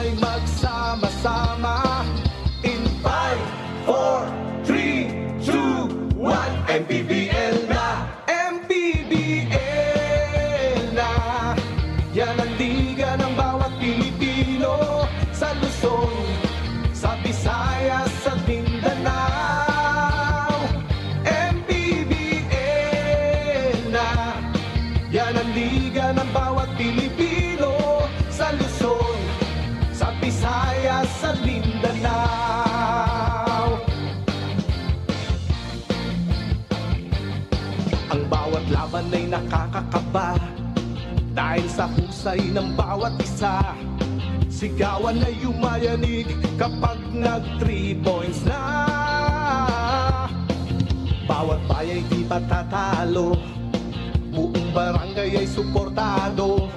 bansa'y magsama-sama. In 5, 4, 3, 2, 1, MPBL na! MPBL na! Yan ang liga ng bawat Pilipino sa Luzon, sa Visayas, sa Mindanao. MPBL na! Yan ang liga ng bawat Pilipino sa Luzon, sa Visayas, sa Mindanao. Ang bawat laban ay nakakakaba dahil sa husay ng bawat isa. Sigawan ay umayanig kapag nag 3 points na. Bawat bayay di patatalo, buong barangay ay suportado.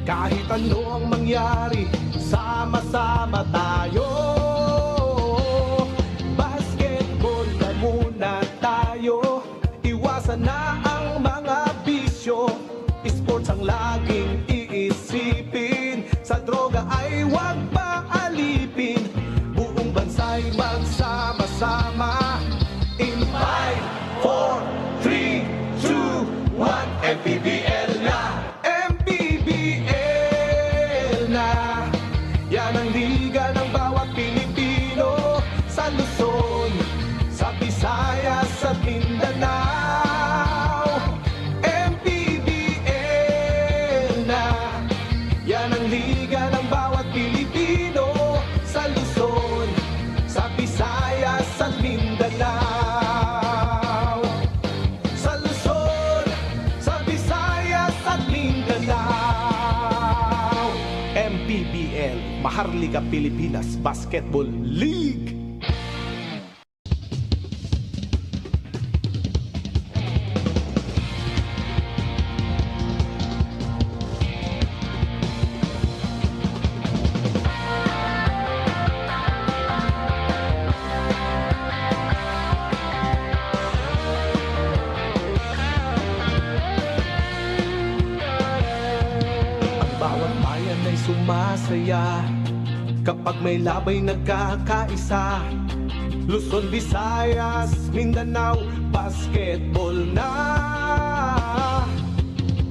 Kahit ano ang mangyari, sama-sama tayo. Basketball na muna tayo, iwasan na ang mga bisyo. Sports ang laging iisipin, sa droga ay huwag paalipin. Buong bansa'y magsama-sama. In 5, 4, 3, 2, 1, MPBL na! MPBL na! Yan ang liga ng bawat Pilipino sa Luzon, sa Visayas, sa Mindanao. MPBL na! Yan ang liga ng bawat Pilipino sa Luzon, sa Visayas, sa Mindanao. Sa Luzon, sa Visayas, at Mindanao. MPBL, Maharlika Pilipinas Basketball League. Bawat bayan ay sumasaya kapag may labay nagkakaisa. Luzon, Visayas, Mindanao, basketball na!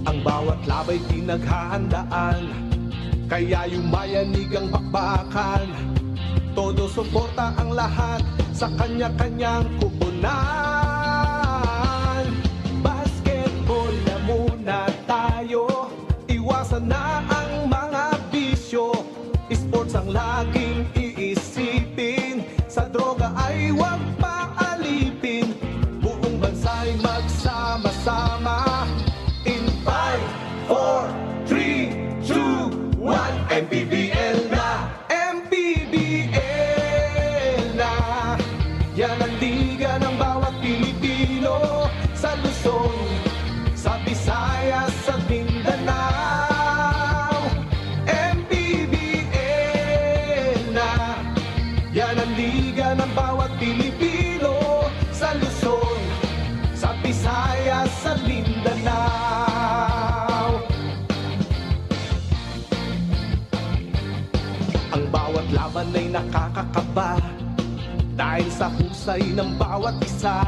Ang bawat labay pinaghahandaan, kaya yumayanig ang bakbakan. Todo suporta ang lahat sa kanya-kanyang kupunan. Basketball na muna tayo, iwasan na ang mga bisyo. Sports ang laging iisipin, sa droga ay huwag paalipin. Buong bansa'y magsama-sama. In 5, 4, 3, 2, 1, MPBL na! MPBL na! Yan ang liga ng bawat Pilipino sa Luzon, sa Visayas, sa Mindanao. MPBL na! Yan ang liga ng bawat Pilipino sa Luzon, sa Visayas, sa Mindanao. Ang bawat laban ay nakakakaba dahil sa husay ng bawat isa.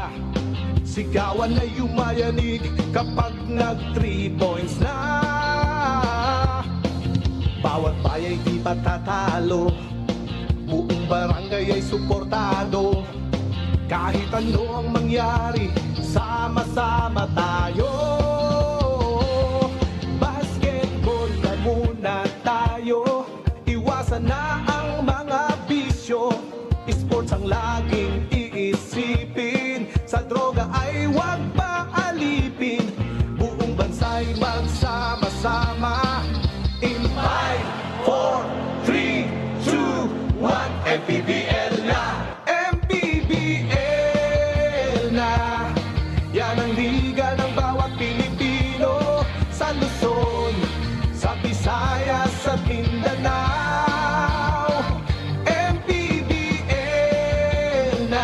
Sigawan ay umayanig kapag nag 3 points na. Bawat bayay di patatalo, buong barangay ay suportado. Kahit ano ang mangyari, sama-sama tayo. Basketball na muna tayo, iwasan na ang mga bisyo. Sports ang laging iisipin, sa droga ay huwag paalipin. Buong bansa'y magsama-sama. In 5, 4, 3, 2, 1, MPBL na! MPBL na! Yan ang liga ng bawat Pilipino sa Luzon, sa Visayas, sa Mindanao. MPBL na!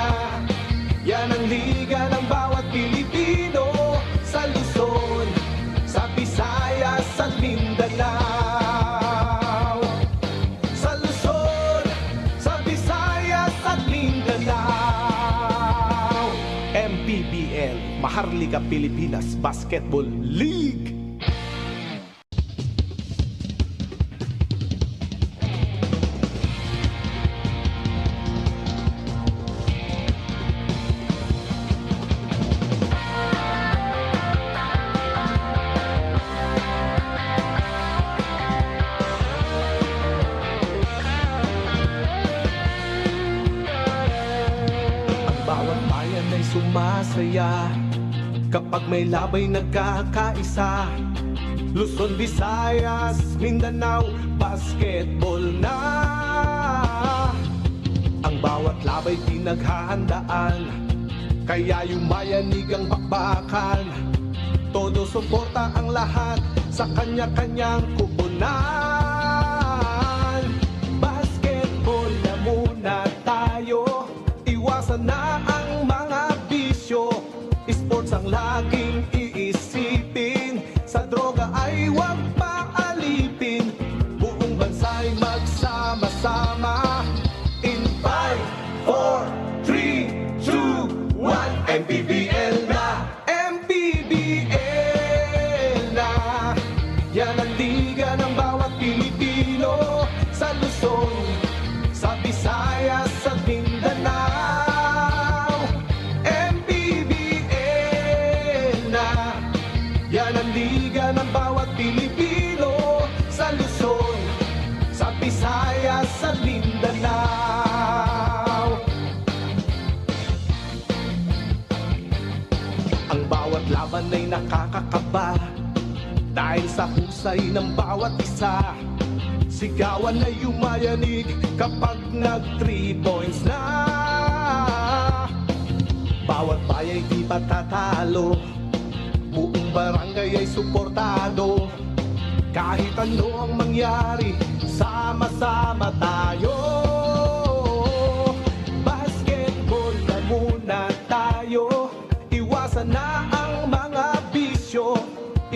Maharlika Pilipinas Basketball League. Bawat bayan ay sumasaya kapag may labay nagkakaisa. Luzon, Visayas, Mindanao, basketball na. Ang bawat labay pinaghahandaan, kaya yumayanig ang bakbakan. Todo suporta ang lahat sa kanya-kanyang kupunan. Basketball na muna tayo, iwasan na ang mga bisyo. Sports ang laging iisipin, sa droga ay huwag paalipin. Buong bansa'y magsama-sama. In 5, 4, 3, 2, 1, MPBL na! MPBL na! Yan ang liga ng bawat Pilipino, sa Luzon, sa Visayas, sa Mindanao. MPBL na! Yan ang liga ng bawat Pilipino, sa Luzon, sa Visayas, sa Mindanao. Ang bawat laban ay nakakakaba dahil sa husay ng bawat isa. Sigawan ay yumayanig kapag nag 3 points na. Bawat bayay di patatalo, buong barangay ay suportado. Kahit ano ang mangyari, sama-sama tayo. Basketball na muna tayo, iwasan na ang mga bisyo.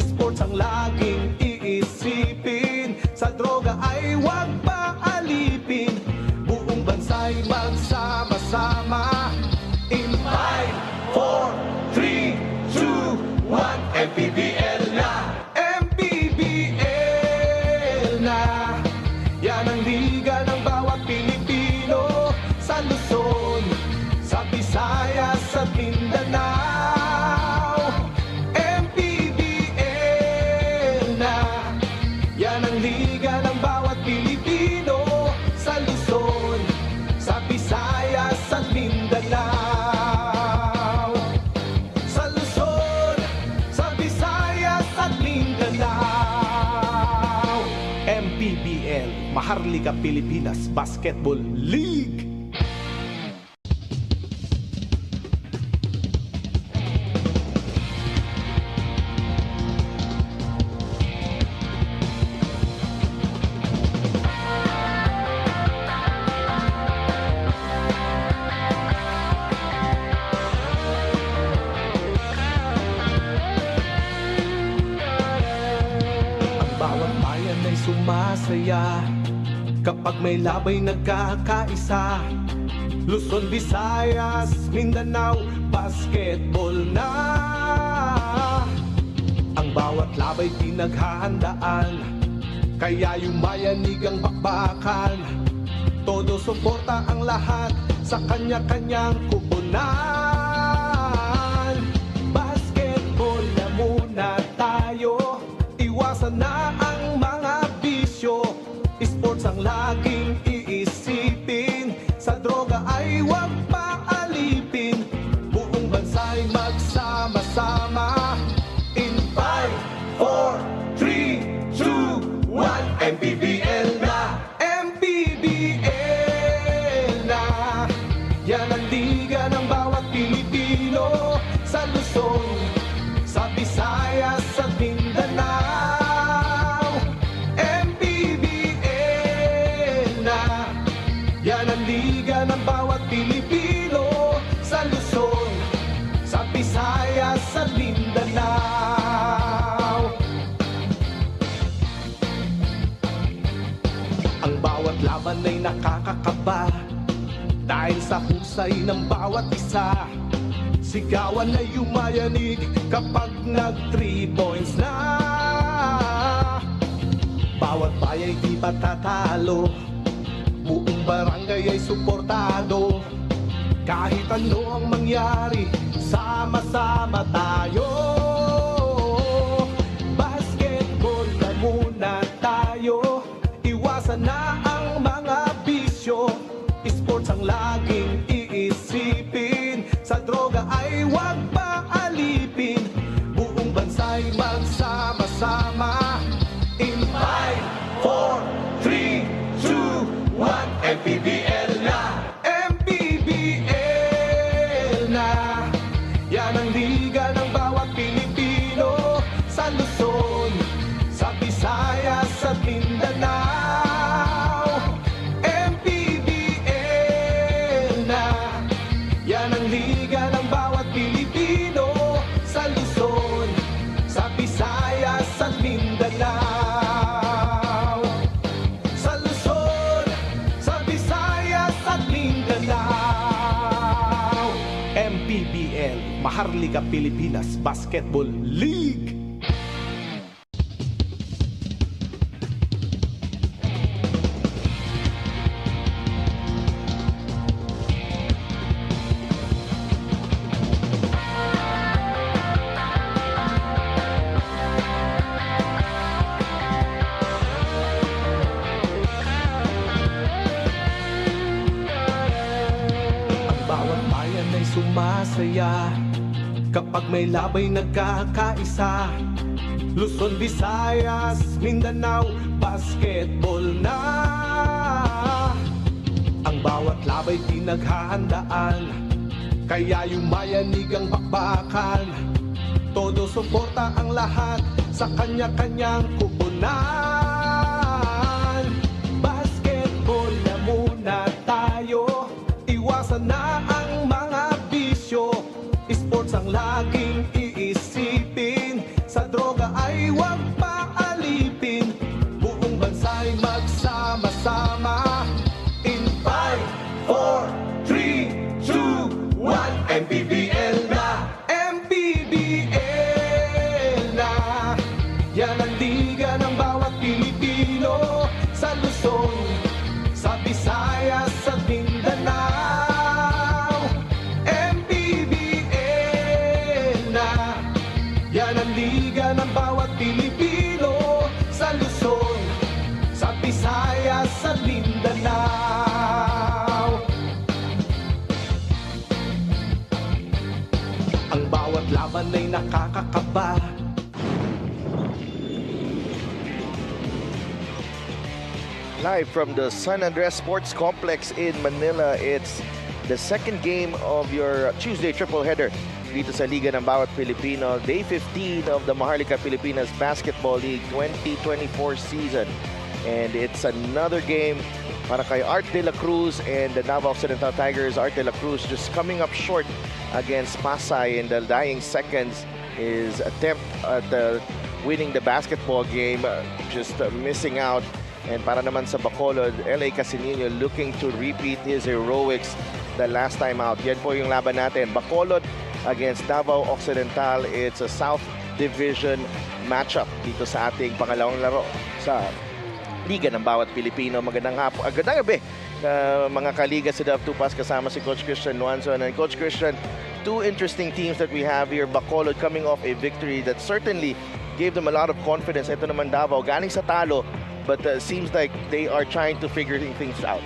Sports ang laging iisipin, sa droga ay huwag paalipin. Buong bansa'y magsama-sama. In 5, 4, 3, 2, 1, MPBL na! MPBL na! Yan ang liga ng bawat Pilipino, sa Luzon, sa Visayas, sa Mindanao. MPBL na! Yan ang liga ng bawat Pilipino, sa Luzon, sa Visayas, sa Mindanao. Sa Luzon, sa Visayas, at Mindanao. MPBL, Maharlika Pilipinas Basketball League. Bawat bayan ay sumasaya kapag may labay nagkakaisa. Luzon, Visayas, Mindanao, basketball na. Ang bawat labay pinaghahandaan, kaya yumayanig ang bakbakan. Todo suporta ang lahat sa kanya-kanyang kupunan. Basketball na muna tayo, iwasan na ang mga bisyo. Sports ang laging iisipin, sa droga ay huwag paalipin. Buong bansa'y magsama-sama. In 5, 4, 3, 2, 1, MPBL na! MPBL na! Yan ang liga ng bawat Pilipino, sa Luzon, sa Visayas, sa Mindanao. MPBL na! Yan ang liga ng bawat Pilipino, sa Luzon, sa Visayas, sa Mindanao. Ang bawat laban ay nakakakaba dahil sa husay ng bawat isa. Sigawan na yumayanig kapag nag 3 points na. Bawat bayay di patatalo, buong barangay ay suportado. Kahit ano ang mangyari, sama-sama tayo. Basketball na muna tayo, iwasan na ang mga bisyo. Sports ang laging iisipin, sa droga ay huwag paalipin. Buong bansa'y magsama-sama. In 5, 4, 3, 2, 1, MPBL na! MPBL na! Yan ang liga ng bawat Pilipino, sa Luzon, sa Visayas at Mindanao. MPBL na! Yan ang liga ng bawat Pilipino, sa Luzon, sa Visayas at Mindanao. MPBL, Maharlika Pilipinas Basketball League. Sumasaya kapag may labay nagkakaisa. Luzon, Visayas, Mindanao, basketball na. Ang bawat labay pinaghahandaan, kaya yumayanig ang bakbakan. Todo suporta ang lahat sa kanya-kanyang kupunan. Basketball na muna tayo, iwasan na ang mga bisyo. Sports ang laging iisipin, sa droga ay huwag paalipin. Buong bansa'y magsama-sama. In 5, 4, 3, 2, 1, MPBL na! MPBL na! Yan ang liga ng bawat Pilipino, sa Luzon, sa Visayas at Mindanao. MPBL na! Yan ang liga ng bawat Pilipino, sa Luzon, sa Visayas at Mindanao. Ang bawat laban ay nakakakaba. Live from the San Andres Sports Complex in Manila, it's the second game of your Tuesday triple header dito sa Liga ng Bawat Pilipino, Day 15 of the Maharlika Pilipinas Basketball League 2024 season. And it's another game para kay Art de la Cruz and the Davao Occidental Tigers. Art de la Cruz just coming up short against Pasay in the dying seconds. His attempt at winning the basketball game, just missing out. And para naman sa Bacolod, LA Casinillo looking to repeat his heroics the last time out. Yan po yung laban natin. Bacolod against Davao Occidental. It's a South Division matchup dito sa ating pangalawang laro sa Liga ng Bawat Pilipino. Magandang hapon, magandang gabi mga kaliga sa Dav Tupas, kasama si Coach Christian Nuanzon. And Coach Christian, two interesting teams that we have here. Bacolod coming off a victory that certainly gave them a lot of confidence. Ito naman Davao, galing sa talo, but seems like they are trying to figure things out.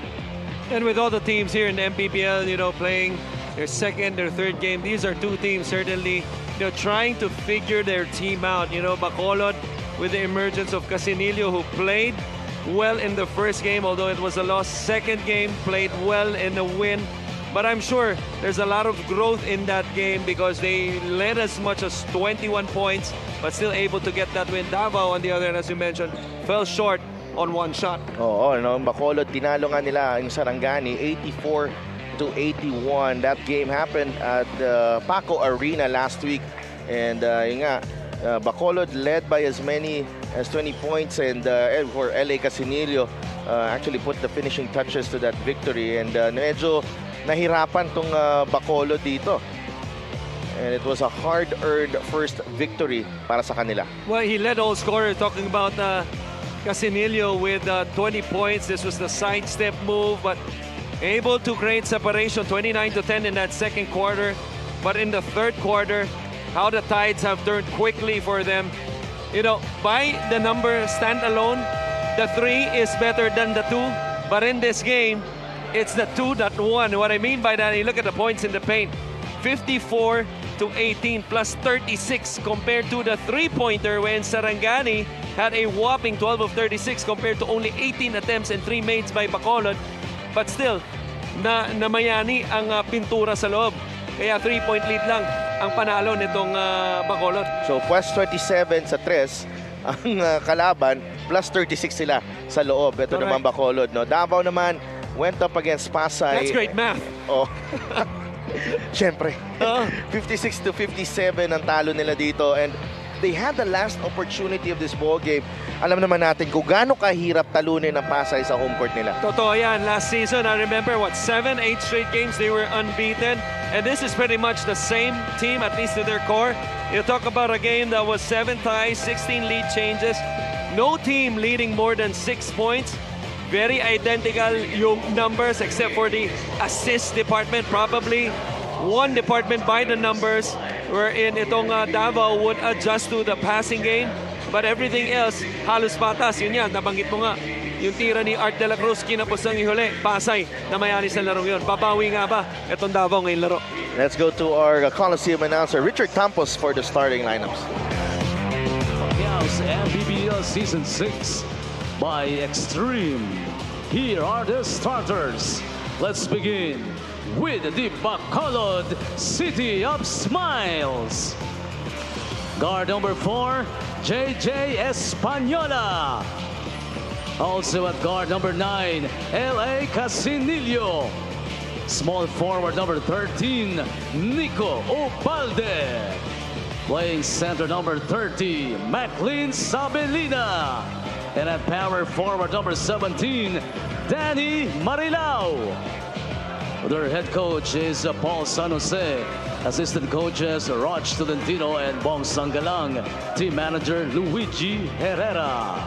And with all the teams here in the MPBL, playing their second or third game, these are two teams certainly, trying to figure their team out. Bacolod with the emergence of Casinillo, who played well in the first game, although it was a loss. Second game, played well in the win. But I'm sure there's a lot of growth in that game because they led as much as 21 points, but still able to get that win. Davao, on the other hand, as you mentioned, fell short on one shot. Oo, Bacolod, tinalo nga nila yung Sarangani, 84-81. That game happened at the Paco Arena last week. And Bacolod led by as many as 20 points, and for LA Casinillo actually put the finishing touches to that victory. And medyo nahirapan tong Bacolod dito. And it was a hard-earned first victory para sa kanila. Well, he led all scorers, talking about Casinillo with 20 points. This was the sidestep move, but able to create separation, 29-10 in that second quarter. But in the third quarter, how the tides have turned quickly for them. You know, by the number standalone, the 3 is better than the 2. But in this game, it's the 2 that won. What I mean by that, you look at the points in the paint. 54-18 plus 36 compared to the 3-pointer when Sarangani had a whopping 12 of 36 compared to only 18 attempts and 3 makes by Bacolod. But still, namayani ang pintura sa loob. Kaya 3-point lead lang ang panalo nitong Bacolod. So, plus 27 sa 3 ang kalaban, plus 36 sila sa loob. Ito naman Bacolod. No? Davao naman went up against Pasay. That's great math. Oh. Siyempre. 56-57 ang talo nila dito. And they had the last opportunity of this ball game. Alam naman natin kung gaano kahirap talunin ang Pasay sa home court nila. Totoo yan. Last season, I remember, 7, 8 straight games, they were unbeaten. And this is pretty much the same team, at least to their core. You talk about a game that was 7 ties, 16 lead changes. No team leading more than 6 points. Very identical yung numbers except for the assist department. Probably one department by the numbers wherein itong Davao would adjust to the passing game. But everything else, halos patas. Yun yan, nabanggit mo nga. Yung tira ni Art de la Cruz, kinapos ng ihuli. Pasay, namayani sa larong yun. Babawi nga ba itong Davao ngayong laro? Let's go to our Coliseum announcer, Richard Campos, for the starting lineups. Pacquiao's MPBL Season 6 by Extreme. Here are the starters. Let's begin with the Bacolod City of Smiles. Guard number 4, JJ Española. Also at guard number 9, LA Casinillo. Small forward number 13, Nico Ubalde. Playing center number 30, Maclean Sabelina. And at power forward number 17, Danny Marilao. Their head coach is Paul San Jose. Assistant coaches Rog Tolentino and Bong Sanggalang. Team manager Luigi Herrera.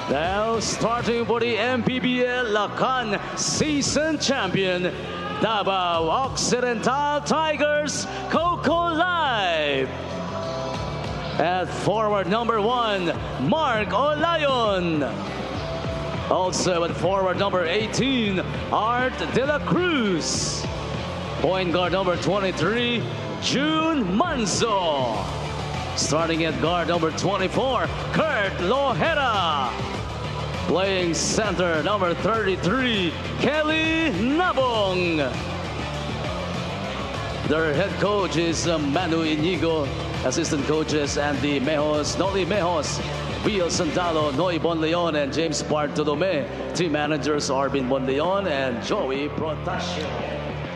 Now starting for the MPBL Lacan season champion, Davao Occidental Tigers, Coco Live. At forward number 1, Mark Olayon. Also at forward number 18, Art de la Cruz. Point guard number 23, June Manzo. Starting at guard number 24, Kurt Lohera. Playing center number 33, Kelly Nabong. Their head coach is Manu Inigo. Assistant coaches Andy Mejos, Noli Mejos, Bill Santalo, Noy Bonleon, and James Bartolome. Team managers Arvin Bonleon and Joey Protasio.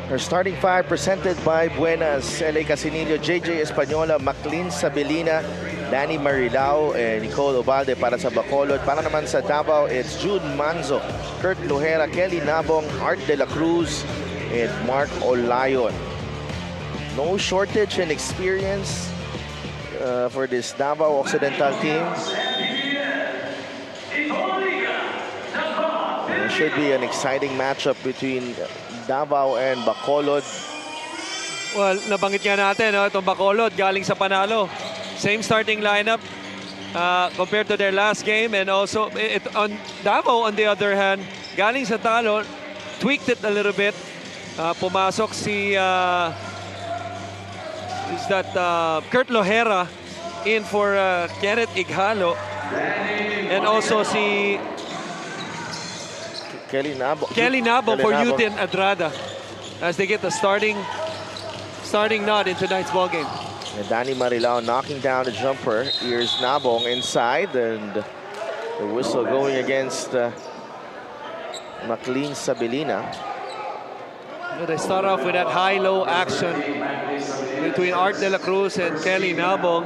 Our starting 5 presented by Buenas, LA Casinillo, JJ Española, Maclean Sabelina, Danny Marilao, and Nicole Ubalde para sa Bacolod. Para naman sa Davao, it's Jude Manzo, Kurt Lohera, Kelly Nabong, Art de la Cruz, and Mark Olayon. No shortage in experience for this Davao Occidental team. It should be an exciting matchup between Davao and Bacolod. Well, nabanggit nga natin, no? Itong Bacolod galing sa panalo. Same starting lineup compared to their last game. And also, on Davao, on the other hand, galing sa talo, tweaked it a little bit. Pumasok si Kurt Lohera in for Kenneth Ighalo. And also si Kelly Nabo for Uten Adrada as they get the starting nod in tonight's ball game. And Danny Marilao knocking down the jumper. Here's Nabong inside, and the whistle going against Maclean Sabelina. They start off with that high-low action between Art de la Cruz and Kelly Nabong,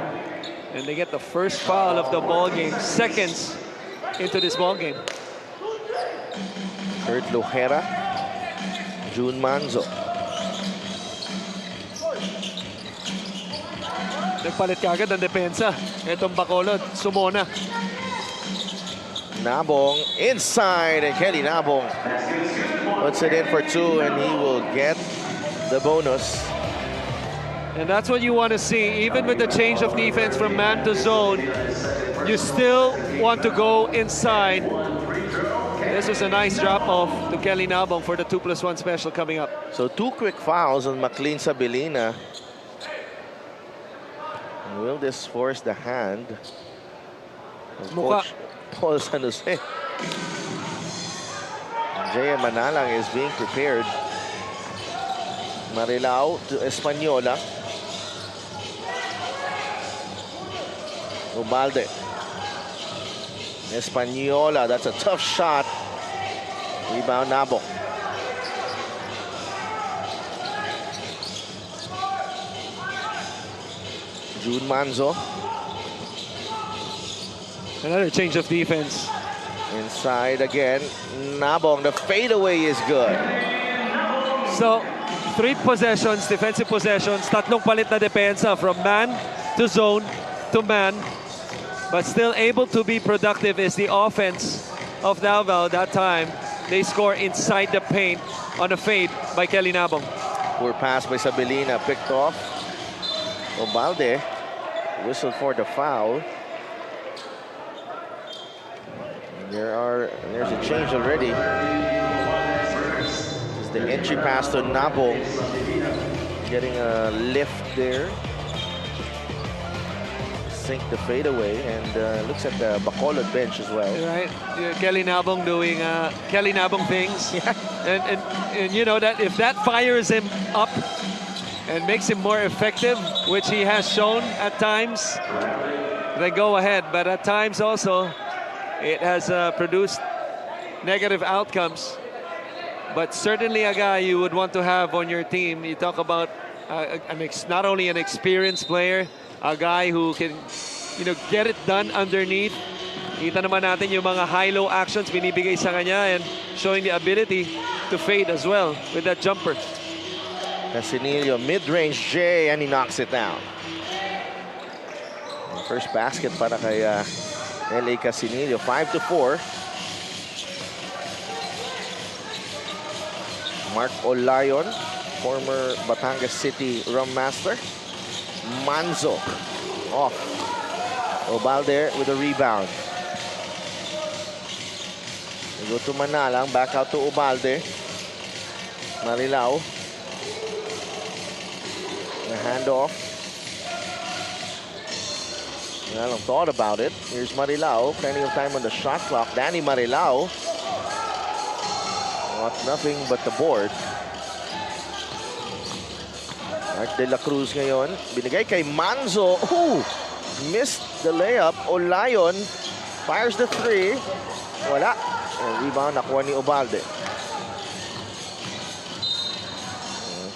and they get the first foul of the ball game, seconds into this ball game. Kurt Lohera, June Manzo. nagpalit kagad ang depensa. Itong Bacolod, sumona. Nabong inside, and Kelly Nabong puts it in for 2, and he will get the bonus. And that's what you want to see. Even with the change of defense from man to zone, you still want to go inside. This was a nice drop-off to Kelly Nabong for the 2+1 special coming up. So 2 quick fouls on McLean Sabilina. Will this force the hand of Mukha. Coach Paul San Jose? Jaya Manalang is being prepared. Marilao to Española. Ubalde. Española, that's a tough shot. Rebound Nabong. June Manzo. Another change of defense. Inside again. Nabong, the fadeaway is good. So, 3 possessions, defensive possessions, tatlong palit na depensa from man to zone to man. But still able to be productive is the offense of Davao that time. They score inside the paint on a fade by Kelly Nabong. Poor pass by Sabilina, picked off. Obalde whistled for the foul. There's a change already. It's the entry pass to Nabong. Getting a lift there. Sink the fadeaway, and looks at the Bacolod bench as well. Right, Kelly Nabong doing Kelly Nabong things. Yeah. And you know that if that fires him up and makes him more effective, which he has shown at times, then go ahead. But at times also, it has produced negative outcomes. But certainly a guy you would want to have on your team. You talk about not only an experienced player, a guy who can, get it done underneath. Kita naman natin yung mga high-low actions binibigay sa kanya and showing the ability to fade as well with that jumper. Casinillo, mid-range J, and he knocks it down. First basket para kay LA Casinillo, 5-4. Mark Olayon, former Batangas City rum master. Manzo off. Obalde with a rebound. We go to Manalang, back out to Obalde. Marilao. The handoff. Well, I've thought about it. Here's Marilao. Plenty of time on the shot clock. Danny Marilao. Nothing but the board. Art de la Cruz ngayon. Binigay kay Manzo. Ooh! Missed the layup. Olayon fires the 3. Wala. And rebound nakuha ni Obalde.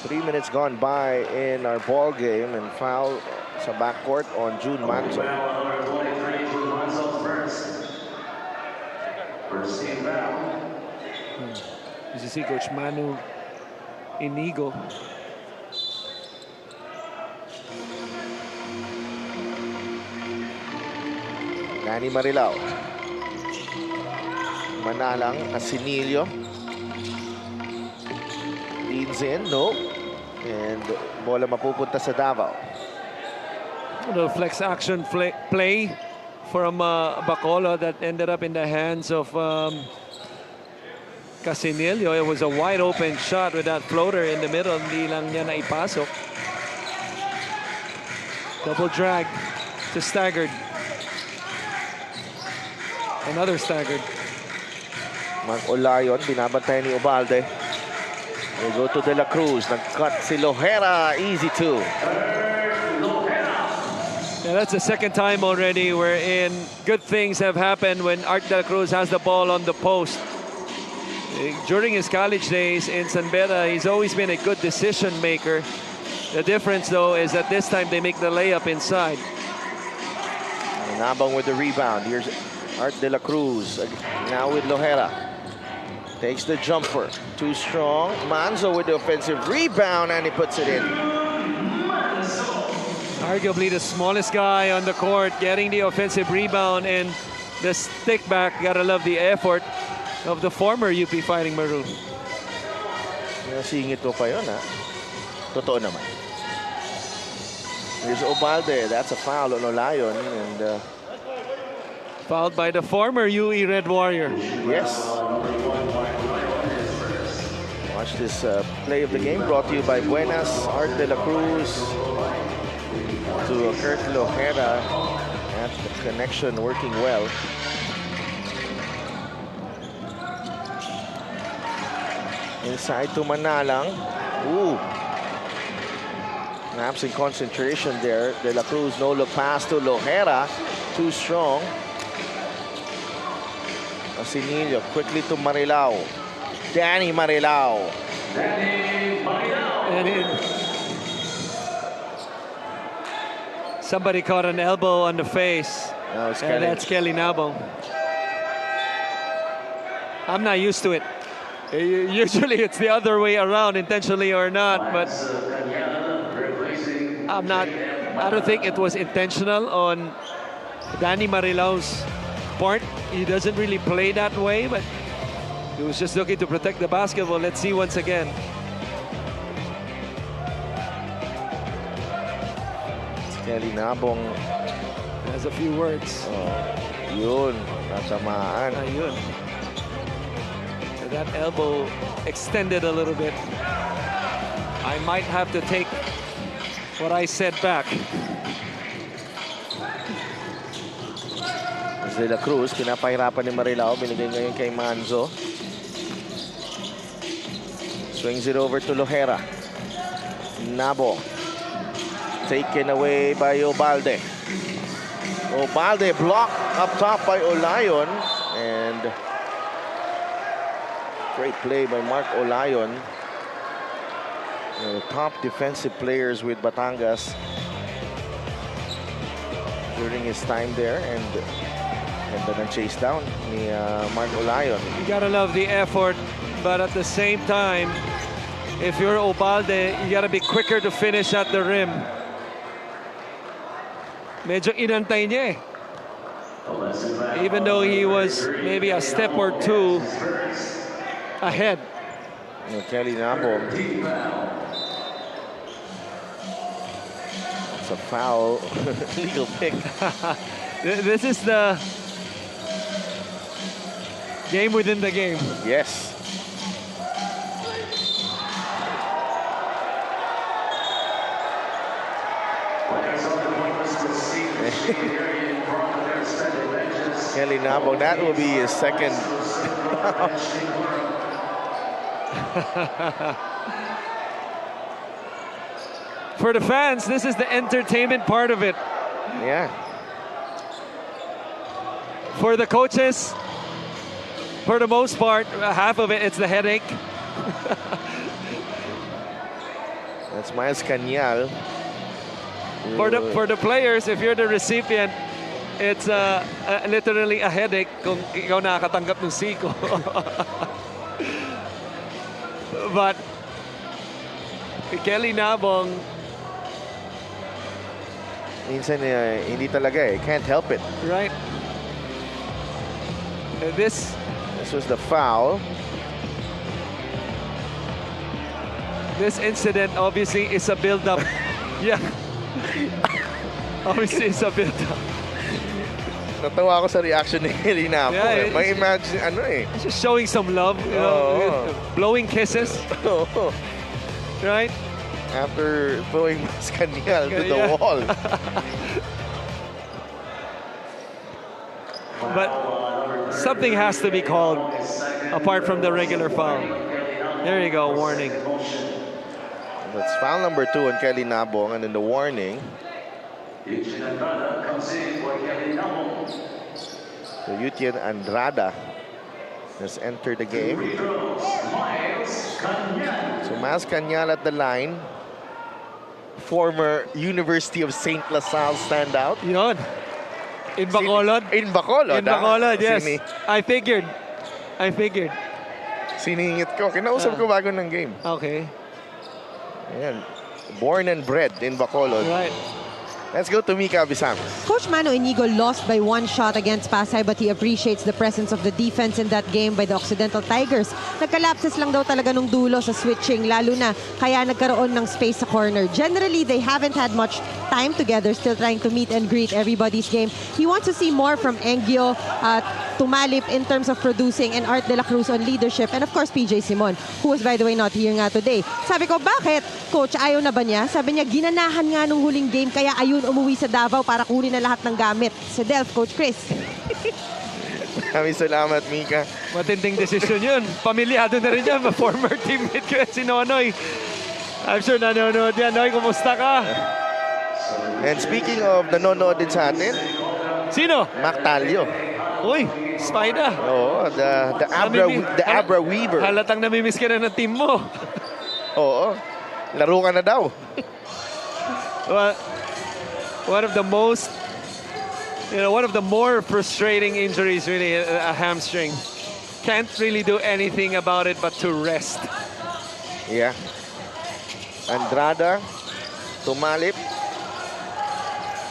3 minutes gone by in our ball game, and foul sa backcourt on June Manzo. As you see, Coach Manu Inigo. Danny Marilao. Manalang, Casinillo. Leads in, no. And bola mapupunta sa Davao. A little flex action play from Bacolod that ended up in the hands of Casinillo. It was a wide open shot with that floater in the middle. Hindi lang niya naipasok. Double drag to staggered. Another staggered. Mark Olayon, binabantayan ni Obalde. We go to De La Cruz. Nag-cut si Lohera. Easy 2. Yeah, that's the second time already wherein good things have happened when Art De La Cruz has the ball on the post. During his college days in San Beda, he's always been a good decision maker. The difference, though, is that this time they make the layup inside. Nabong with the rebound. Here's Art De La Cruz. Now with Lohera. Takes the jumper. Too strong. Manzo with the offensive rebound, and he puts it in. Arguably the smallest guy on the court, getting the offensive rebound and the stick back. Gotta love the effort of the former UP Fighting Maroon. Singit ko pa yun, ha? Totoo naman. Here's Obalde. That's a foul on Olayon. And Fouled by the former UE Red Warrior. yes. Watch this play of the game brought to you by Buenas, Art de la Cruz, to Kurt Lojera. That's the connection working well. Inside to Manalang. Ooh. Naps in concentration there. De la Cruz, no look pass to Lojera. Too strong. Asinillo quickly to Marilao. Danny Marilao. And somebody caught an elbow on the face. That was And that's Kelly Nabong. I'm not used to it. Usually it's the other way around, intentionally or not, but I don't think it was intentional on Danny Marilao's part. He doesn't really play that way, but he was just looking to protect the basketball. Let's see once again. Kelly Nabong. Has a few words. Yun. Nasamaan. Ayun. That elbow extended a little bit. I might have to take what I said back. De la Cruz, pinapahirapan ni Marilao. Binigay ngayon kay Manzo. Swings it over to Lojera. Nabo. Taken away by Obalde. Obalde blocked up top by Olayon. And great play by Mark Olayon. The top defensive players with Batangas during his time there. And then chase down ni Mark Olayon. You gotta love the effort, but at the same time, if you're Obalde, you gotta be quicker to finish at the rim. Medyo inantay niya eh. Even though he was maybe a step or two ahead. Kelly Nabong. It's a foul. Legal pick. This is the game within the game. Yes. Kelly Nabong, that will be his second. For the fans, this is the entertainment part of it. Yeah. For the coaches, for the most part, half of it, it's the headache. That's Miles Cañal. For the players, if you're the recipient, it's literally a headache kung ikaw nakakatanggap ng siko. But Kelly Nabong, minsan hindi talaga eh. Can't help it. right? This was the foul. This incident obviously is a build-up. Yeah. Obviously it's a build-up. Natawa ako sa reaction ni Kelly Nabong. Yeah, May imagine, ano eh. It's just showing some love, you know, with blowing kisses, right? After throwing Miles Cañal to the Yeah. wall. But something has to be called apart from the regular foul. There you go, warning. That's foul number 2 on Kelly Nabong, and then the warning. So Yutian Andrada has entered the game. So Miles Cañal at the line. Former University of St. LaSalle standout. Yon. In Bacolod. In Bacolod. In Bacolod, yes. I figured. Siningit ko. Kinausap ko bago ng game. Okay. Ayan. Born and bred in Bacolod. Right. Let's go to Mika Abisam. Coach Mano Inigo lost by 1 shot against Pasay, but he appreciates the presence of the defense in that game by the Occidental Tigers. Nagkalapses lang daw talaga nung dulo sa switching, lalo na kaya nagkaroon ng space sa corner. Generally, they haven't had much time together, still trying to meet and greet everybody's game. He wants to see more from Engio, Tumalip in terms of producing, and Art De La Cruz on leadership, and of course PJ Simon, who was by the way not here nga today. Sabi ko, bakit? Coach, ayaw na ba niya? Sabi niya, ginanahan nga nung huling game, kaya ayun umuwi sa Davao para kunin na lahat ng gamit. Sa Delph, Coach Chris. Maraming salamat, Mika. Matinding desisyon yun. Pamilyado na rin yan. Former teammate ko yan, si Nonoy. I'm sure nanonood yan. Noy, kumusta ka? And speaking of nanonood din sa atin, Sino? Mac Talio. Uy, Spida. Oo, the Abra Weaver. Halatang namimiss ka na ng team mo. Oo, laro ka na daw. Well, one of the most, one of the more frustrating injuries, really, a hamstring. Can't really do anything about it but to rest. Yeah. Andrada, Tumalip,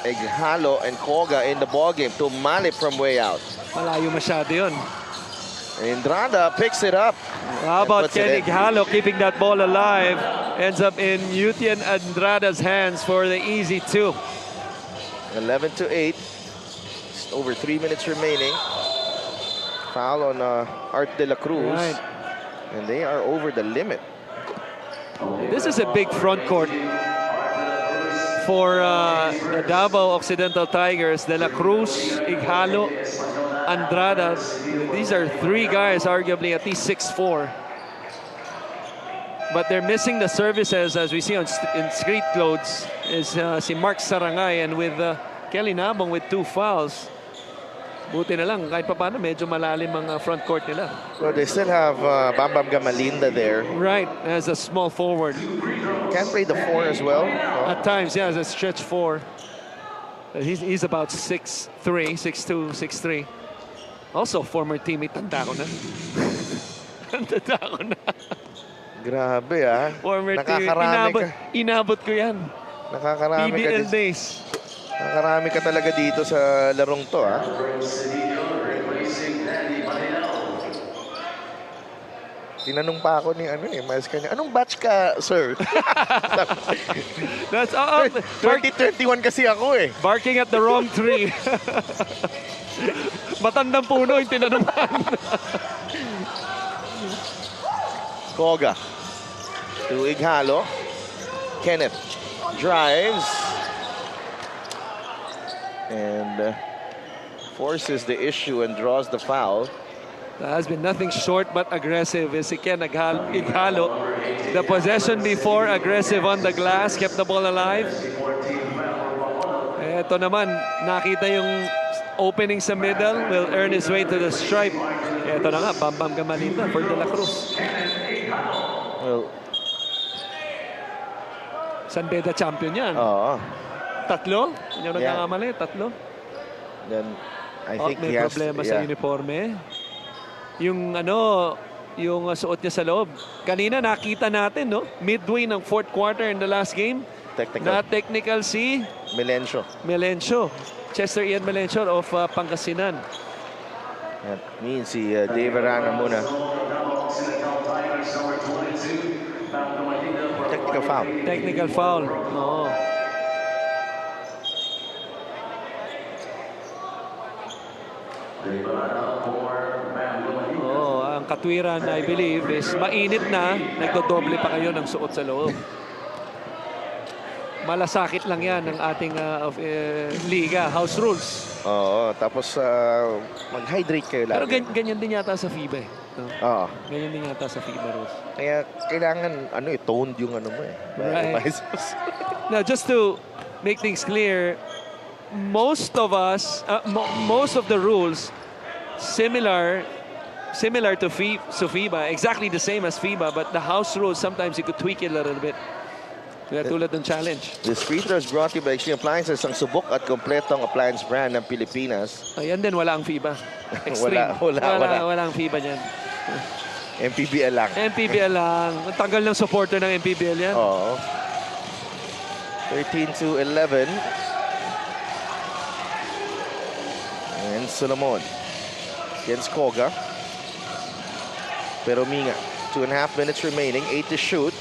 Eghalo, and Koga in the ballgame. Tumalip from way out. Malayo masyado yun. Andrada picks it up. How about puts it Kenny in. Galo keeping that ball alive? Ends up in Yutian Andrada's hands for the easy 2. 11-8. Just over 3 minutes remaining. Foul on Art De La Cruz. Right. And they are over the limit. This is a big front court for the Davao Occidental Tigers. De La Cruz, Ighalo, Andrada. These are 3 guys, arguably at least 6'4". But they're missing the services, as we see in street clothes, is si Mark Sarangay, and with Kelly Nabong with 2 fouls. Buti na lang, kahit pa paano, medyo malalim ang front court nila. Well, they still have Bam Bam Gamalinda there. Right, as a small forward. Can play the 4 as well. Oh. At times, yeah, as a stretch 4. He's about 6'3", 6'2", 6'3". Also, former teammate, tanda ko na. Tanda ko na. Grabe ah. Former Nakakarami teammate. ka. Inabot ko yan. Nakakarami ka PBL din. days. Nakakarami ka talaga dito sa larong to ah. Tinanong pa ako ni Miles kanya, anong batch ka, sir? That's 2021 kasi ako eh. barking at the wrong tree. Matandang puno yung tinanungan. Koga to Ighalo. Kenneth drives and forces the issue and draws the foul. That has been nothing short but aggressive. Is si Ken Ighalo. The possession before, aggressive on the glass, kept the ball alive. Ito naman, nakita yung opening sa middle, will earn his way to the stripe. Ito na nga, Bam Bam Gamalinda for De La Cruz. Well, Sanbeda champion yan. oo. 3? Yung nagkakamali, 3. Then I think May he has problema sa uniforme. Yung yung suot niya sa loob. Kanina nakita natin, no? Midway ng 4th quarter in the last game. technical. Na technical si Melencio. Chester Ian Melencio of Pangasinan. That means si Dave Arana muna. Technical foul. Technical foul. Oo. Ang katwiran, I believe, is mainit na, nagdodoble pa kayo ng suot sa loob. Malasakit lang yan ng ating liga, house rules. Oo, tapos mag-hydrate kayo Pero lagi. ganyan din yata sa FIBA eh. No? Oo. Ganyan din yata sa FIBA rules. Kaya kailangan toned yung mo eh. Right. Now, just to make things clear, most of us, most of the rules similar to FIBA, exactly the same as FIBA, but the house rules, sometimes you could tweak it a little bit. Kaya tulad ng challenge. This free throw is brought to you by Extreme Appliances, ang subok at kompletong appliance brand ng Pilipinas. Ayan din, wala ang FIBA. Extreme. Wala ang FIBA niyan. MPBL lang. MPBL lang. Ang tagal ng supporter ng MPBL yan. Oo. 13-11. Solomon against Koga. Pero Mingan, 2.5 minutes remaining, 8 to shoot.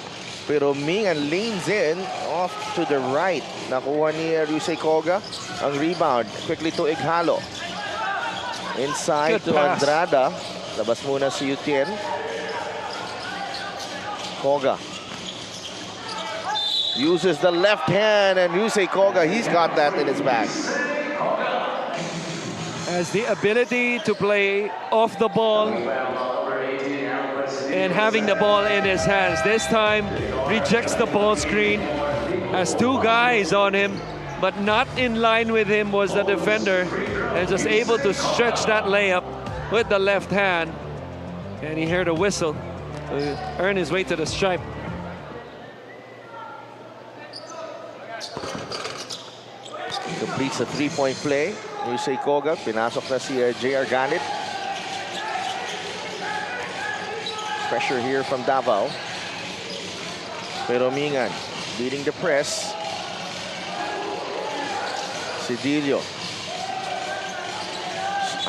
Pero Mingan leans in off to the right. Nakuha ni Ryusei Koga ang rebound. Quickly to Ighalo. Inside Good to pass. Andrada. Labas muna si Yutien. Koga uses the left hand, and Ryusei Koga, he's got that in his bag. Has the ability to play off the ball and having the ball in his hands. This time, rejects the ball screen. Has two guys on him, but not in line with him was the defender, and just able to stretch that layup with the left hand. And he heard a whistle to earn his way to the stripe. Completes a three-point play. Ryusei Koga, pinasok na si JR Galit. Pressure here from Davao. Pero Mingan leading the press. Cedillo.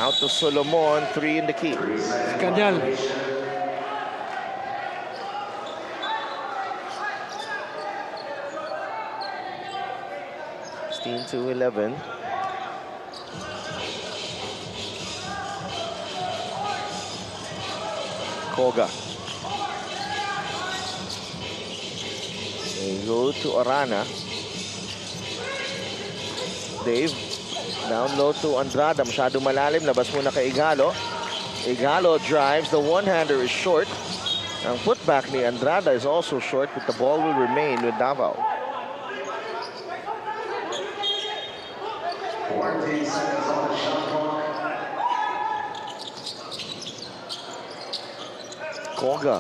Out to Solomon, 3 in the key. Kanyal. To 11. Koga. They go to Arana. Dave. Down low to Andrada. Masyado malalim. Labas muna kay Ighalo. Ighalo drives. The one-hander is short. Ang putback ni Andrada is also short, but the ball will remain with Davao. Koga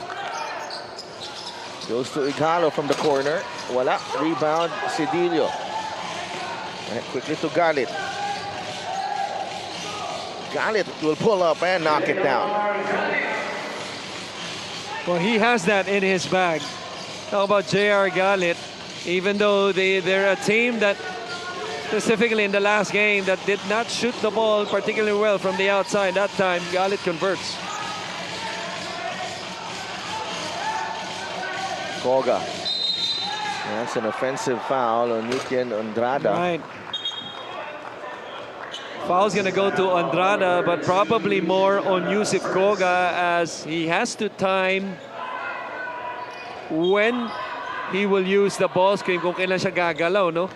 goes to Ighalo from the corner. Wala. Rebound, Cedillo. And quickly to Galit. Galit will pull up and knock it down. Well, he has that in his bag. How about JR Galit? Even though they're a team that, specifically in the last game, that did not shoot the ball particularly well from the outside. That time, Galit converts. Koga. That's an offensive foul on Yutien Andrada. Right. Foul's going to go to Andrada, but probably more on Yusuf Koga, as he has to time when he will use the ball screen, kung kailan siya gagalaw, no?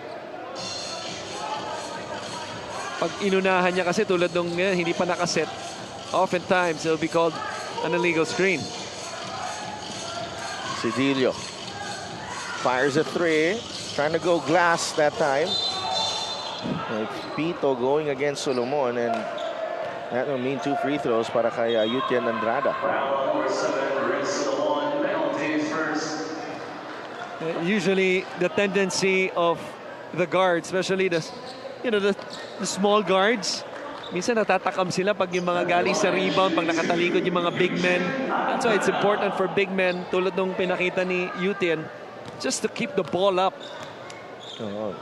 Pag inunahan niya kasi tulad nung hindi pa nakaset, oftentimes it'll be called an illegal screen. Cedillo fires a three, trying to go glass that time. Pito going against Solomon, and that will mean 2 free throws para kay Yutien Andrada. Usually the tendency of the guards, especially the small guards, minsan natatakam sila pag yung mga galing sa rebound, pag nakatalikod yung mga big men. That's why it's important for big men, tulad nung pinakita ni Yutien, just to keep the ball up. Oo.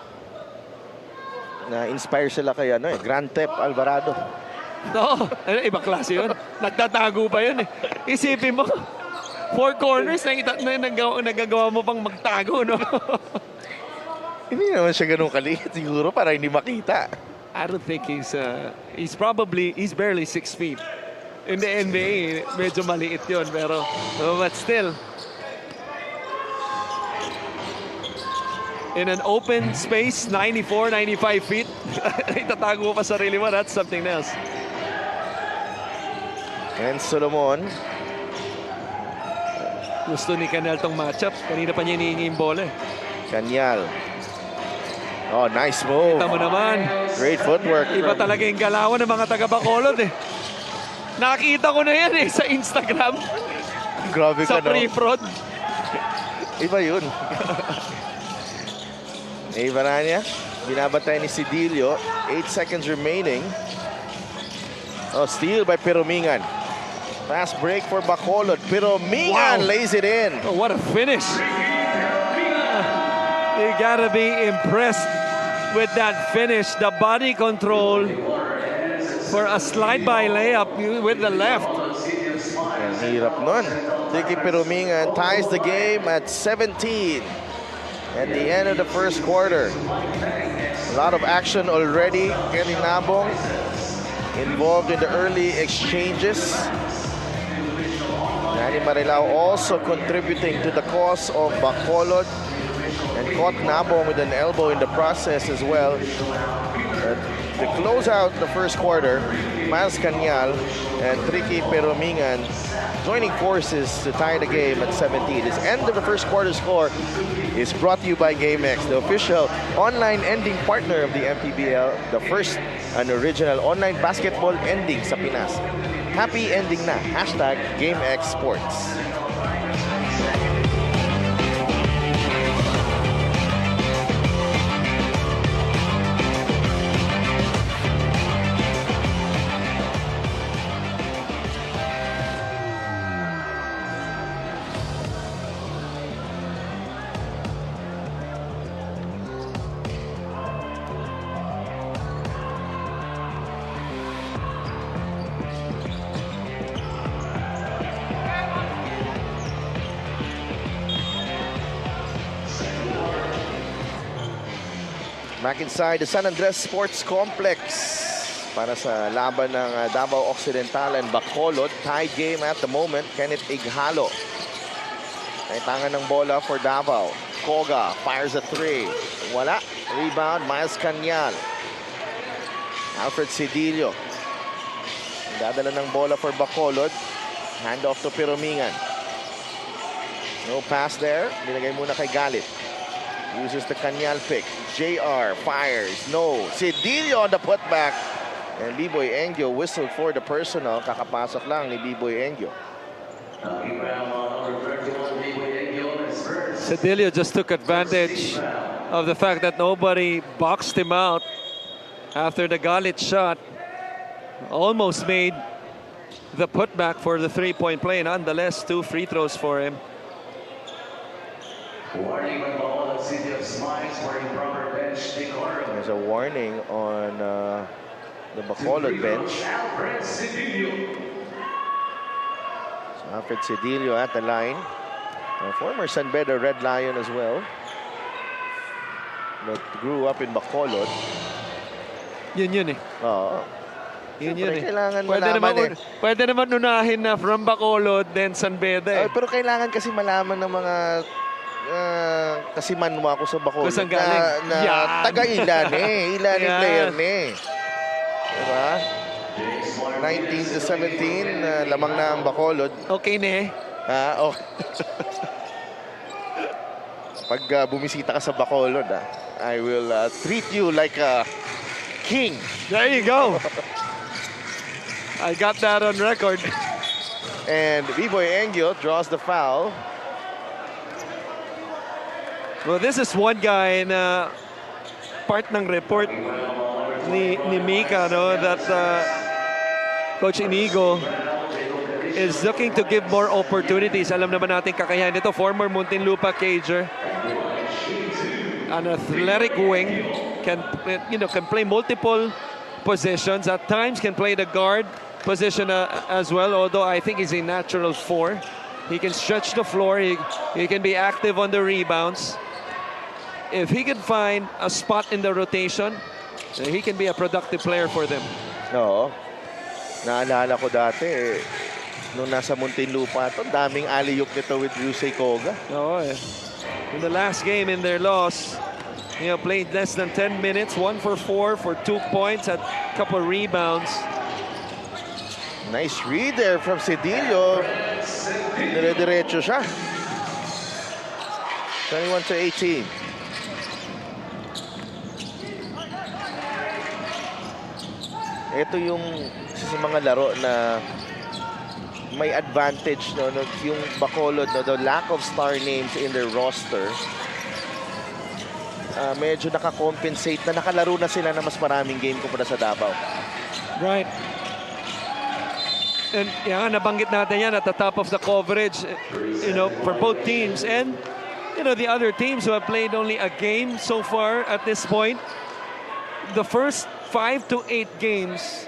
Na-inspire sila kay Grand Theft Alvarado. Oo, ibang klase yun. Nagtatago pa yun eh. Isipin mo, 4 corners na nagagawa mo pang magtago, no? Hindi naman siya ganun kaliit siguro para hindi makita. I don't think he's barely 6 feet. In the NBA, medyo maliit yun, pero but still, in an open space, 94, 95 feet, itatago mo pa sarili mo, that's something else. And Solomon. Gusto ni Canel tong matchup. Kanina pa niya hinihingi yung bola eh. Kanyal. Oh, nice move. Kita mo naman. Great footwork. Iba talaga yung galawan ng mga taga Bacolod eh. Nakita ko na yan eh sa Instagram. Grabe ka, Sa pre-prod. Iba yun. Varanya, binabatay ni Cedillo. 8 seconds remaining. Oh, steal by Piromingan. Fast break for Bacolod. Piromingan lays it in. Oh, what a finish. You gotta be impressed with that finish. The body control for a slide-by layup with the left. Ang hirap nun. Ricky Perumingan ties the game at 17 at the end of the first quarter. A lot of action already. Kenny Nabong involved in the early exchanges. Danny Marilao also contributing to the cause of Bacolod and caught Nabong with an elbow in the process as well. But to close out the first quarter, Miles Cañal and Ricky Perumingan joining forces to tie the game at 17. This end of the first quarter score is brought to you by GameX, the official online ending partner of the MPBL, the first and original online basketball ending sa Pinas. Happy ending na. Hashtag GameX Sports. Back inside the San Andres Sports Complex para sa laban ng Davao Occidental and Bacolod. Tied game at the moment. Kenneth Ighalo. Kaitangan ng bola for Davao. Koga fires a three. Wala. Rebound, Miles Cañal. Alfred Cedillo. Dadala ng bola for Bacolod. Hand off to Perumingan. No pass there. Binigay muna kay Galit. Uses the Cañal pick. JR fires. No. Cedillo on the putback. And B-Boy Engyo whistled for the personal. Kakapasok lang ni B-Boy Engyo. Cedillo just took advantage of the fact that nobody boxed him out after the Galit shot. Almost made the putback for the three-point play. Nonetheless, 2 free throws for him. There's a warning on the Bacolod bench. So Alfred Cedillo at the line. A former San Beda Red Lion as well. But grew up in Bacolod. Yun eh. Oo. Yun Siyempre, eh. kailangan malaman Pwede naman unahin na from Bacolod, then San Beda eh. Pero kailangan kasi malaman ng mga kasi manwa ko sa Bacolod Kusang galing. na taga-Ilan eh. Ilan yung player na eh. Diba? 19 to 17, lamang na ang Bacolod. Okay na eh. Oh. Pag bumisita ka sa Bacolod, I will treat you like a king. There you go. I got that on record. And B-Boy Engyo draws the foul. Well, this is one guy na part ng report ni Mika, no, that Coach Inigo is looking to give more opportunities. Alam naman natin kakayahan nito. Former Muntinlupa Cager. An athletic wing. Can play multiple positions. At times can play the guard position as well. Although I think he's a natural 4. He can stretch the floor. He can be active on the rebounds. If he can find a spot in the rotation, he can be a productive player for them. Oo. Naalala ko dati, nung nasa Muntinlupa ito, daming alley-oop nito with Yusei Koga. Oh, yeah. In the last game in their loss, played less than 10 minutes, 1 for 4 for 2 points, had a couple rebounds. Nice read there from Cedillo. Dire-diretso siya. 21 to 18. Ito yung sa mga laro na may advantage, no, yung Bacolod, no, the lack of star names in their roster. Medyo nakakompensate na nakalaro na sila na mas maraming game kumpara sa Davao. Right. And nabanggit natin yan at the top of the coverage, for both teams. And, the other teams who have played only a game so far at this point, the first 5 to 8 games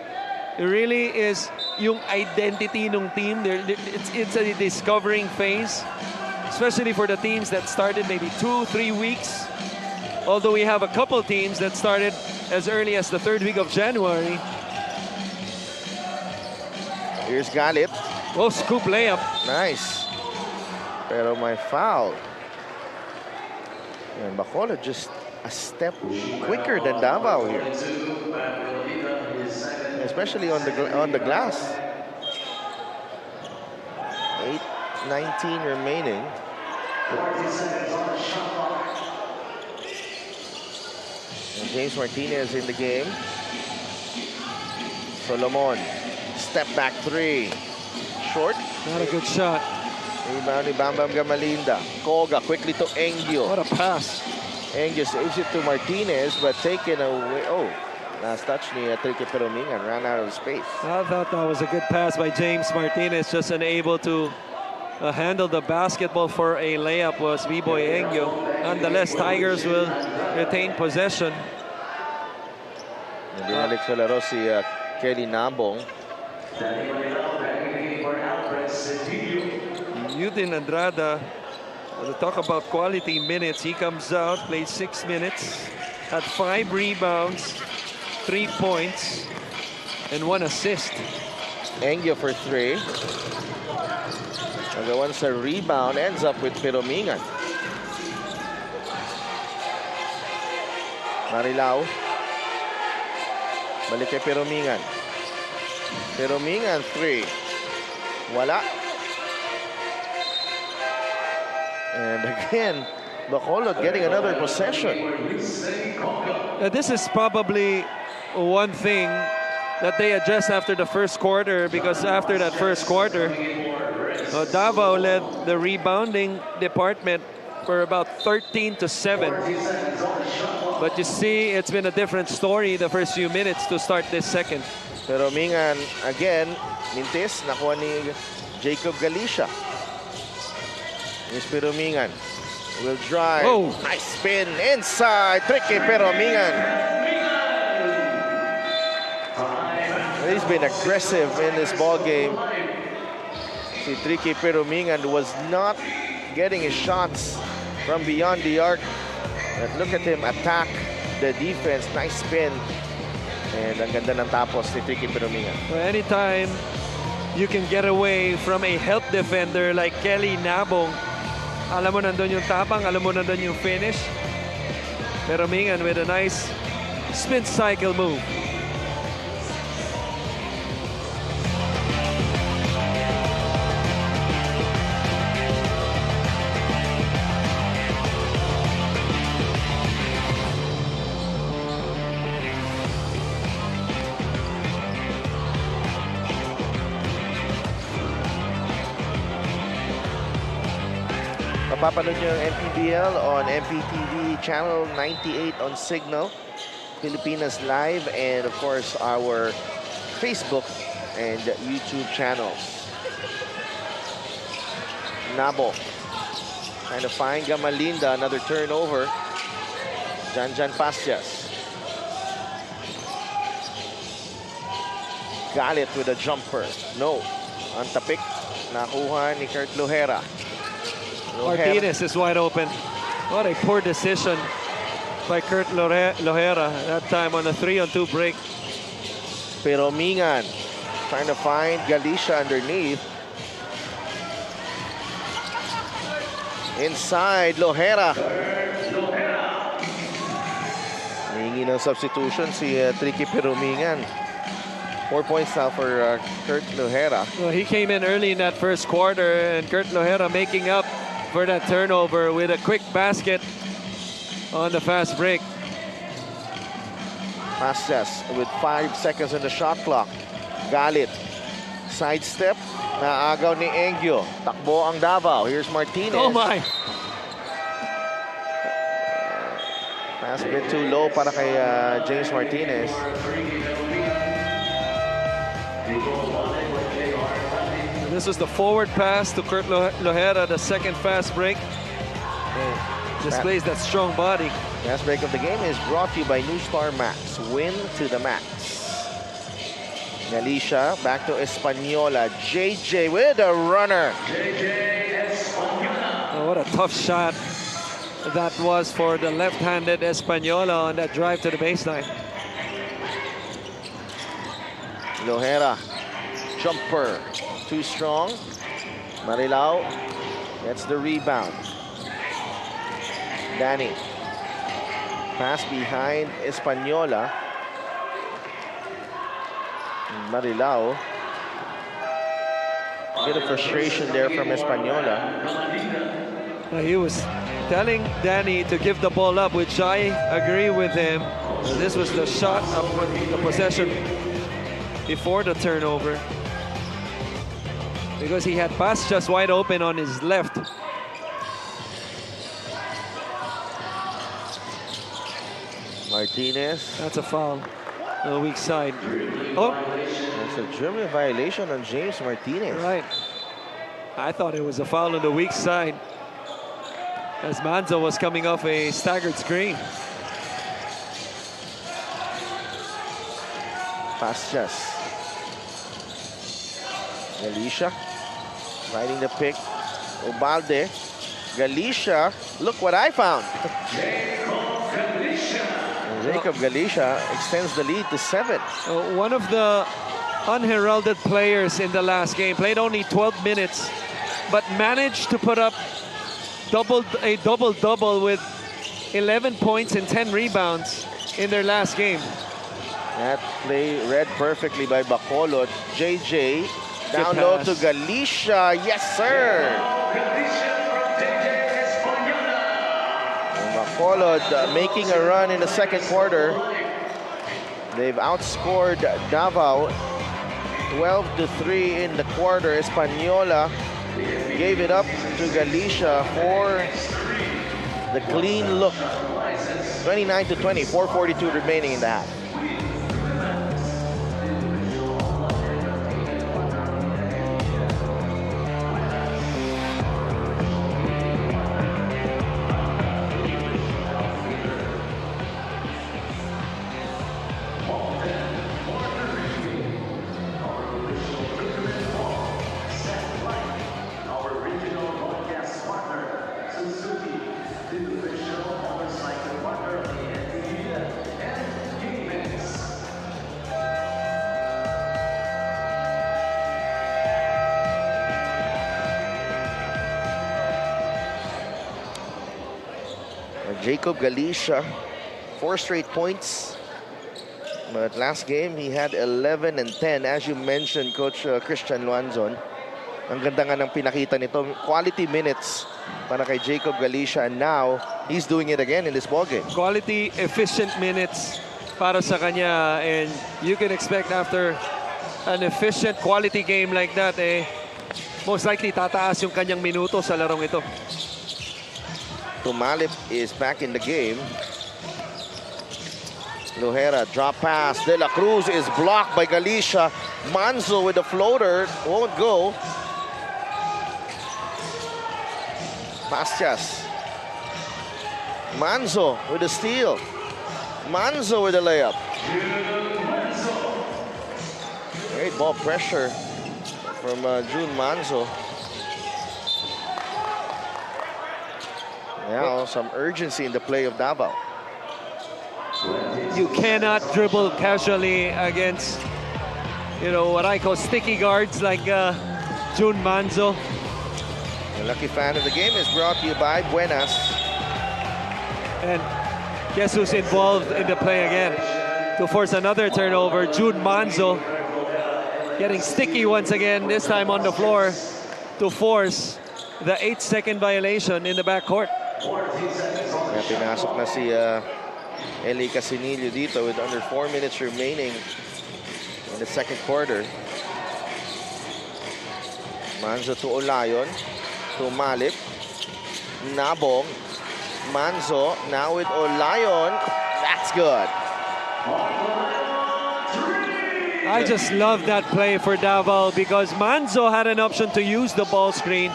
It really is yung identity ng team. It's a discovering phase, especially for the teams that started maybe 2-3 weeks. Although we have a couple teams that started as early as the 3rd week of January. Here's Galit. Oh, scoop layup. Nice. Pero may foul. And Bacolod just a step quicker than Davao here. Especially on the glass. 8:19 remaining. And James Martinez in the game. Solomon, step back 3. Short. Not a good shot. Rebound ni Bam Bam Gamalinda. Koga quickly to Engyo. What a pass. Engyo saves it to Martinez, but taken away. Oh, last touch ni Tricky Peromingan, ran out of space. I thought that was a good pass by James Martinez, just unable to handle the basketball for a layup was B-Boy Engyo. Nonetheless, Tigers will retain possession. Binalik sa laro si Kelly Nabong. Yudin Andrada, to talk about quality minutes, he comes out, played 6 minutes, had 5 rebounds, 3 points, and 1 assist. Engyo for 3. And the one sa rebound ends up with Peromingan. Marilao. Balik kay Peromingan. Peromingan 3. Wala. And again, Bacolod getting another possession. This is probably one thing that they addressed after the first quarter, because after that first quarter, Davao led the rebounding department for about 13-7. But you see, it's been a different story the first few minutes to start this second. Peromingan again, mintis, nakuha ni Jacob Galicia. Here's Peromingan. Will drive. Oh. Nice spin inside. Tricky Peromingan. He's been aggressive in this ball game. Si Tricky Peromingan was not getting his shots from beyond the arc. But look at him attack the defense. Nice spin. And ang ganda ng tapos ni Tricky Peromingan. Well, anytime you can get away from a help defender like Kelly Nabong, alam mo nandun yung tapang, alam mo nandun yung finish. Peromingan with a nice spin cycle move. Mapapanood nyo ang MPBL on MPTV Channel 98 on Signal, Pilipinas Live, and of course our Facebook and YouTube channels. Nabo trying to find Gamalinda, another turnover. Janjan Pastias. Galit with a jumper. No. Ang tapik, nakuha ni Kurt Lohera. Martinez is wide open. What a poor decision by Kurt Lohera that time on a 3-on-2 break. Peromingan trying to find Galicia underneath. Inside, Lohera. Hihingi ng substitution si Tricky Peromingan. 4 points now for Kurt Lohera. Well, he came in early in that first quarter, and Kurt Lohera making up for that turnover with a quick basket on the fast break. Pastas with 5 seconds on the shot clock. Galit. Sidestep. Naagaw ni Engyo. Takbo ang Davao. Here's Martinez. Oh my! Pass a bit too low para kay James Martinez. This was the forward pass to Kurt Lohera, the second fast break. Displays that strong body. Last break of the game is brought to you by New Star Max. Win to the max. Galicia back to Española. JJ with a runner. Oh, what a tough shot that was for the left-handed Española on that drive to the baseline. Lohera, jumper, too strong. Marilao gets the rebound. Danny, pass behind Española. Marilao, bit of frustration there from Española. He was telling Danny to give the ball up, which I agree with him. This was the shot of the possession before the turnover, because he had pass just wide open on his left. Martinez. That's a foul on the weak side. Oh, That's a German violation on James Martinez. right. I thought it was a foul on the weak side, as Manzo was coming off a staggered screen. Pastas. Galicia riding the pick. Ubalde. Galicia. Look what I found. Jacob Galicia extends the lead to 7. One of the unheralded players in the last game, played only 12 minutes, but managed to put up a double-double with 11 points and 10 rebounds in their last game. That play read perfectly by Bacolod. JJ down Good low pass. to Galicia. Yes, sir. And Bacolod making a run in the second quarter. They've outscored Davao 12-3 in the quarter. Española gave it up to Galicia for the clean look. 29-20, 4:42 remaining in the half. Jacob Galicia, 4 straight points. But last game, he had 11 and 10. As you mentioned, Coach Christian Luanzon, ang ganda nga ng pinakita nito. Quality minutes para kay Jacob Galicia. And now, he's doing it again in this ballgame. Quality, efficient minutes para sa kanya. And you can expect after an efficient quality game like that, most likely tataas yung kanyang minuto sa larong ito. Tumalip is back in the game. Lohera, drop pass. De La Cruz is blocked by Galicia. Manzo with the floater. Won't go. Pastas. Manzo with the steal. Manzo with the layup. Great ball pressure from June Manzo. Now some urgency in the play of Davao. You cannot dribble casually against, what I call sticky guards like June Manzo. The lucky fan of the game is brought to you by Buenas. And guess who's involved in the play again to force another turnover? June Manzo getting sticky once again, this time on the floor to force the 8-second violation in the backcourt. Kaya pinasok na si Eli Casinillo dito with under 4 minutes remaining in the second quarter. Manzo to Olayon. To Malip. Nabong. Manzo now with Olayon. That's good. I just love that play for Davao because Manzo had an option to use the ball screen,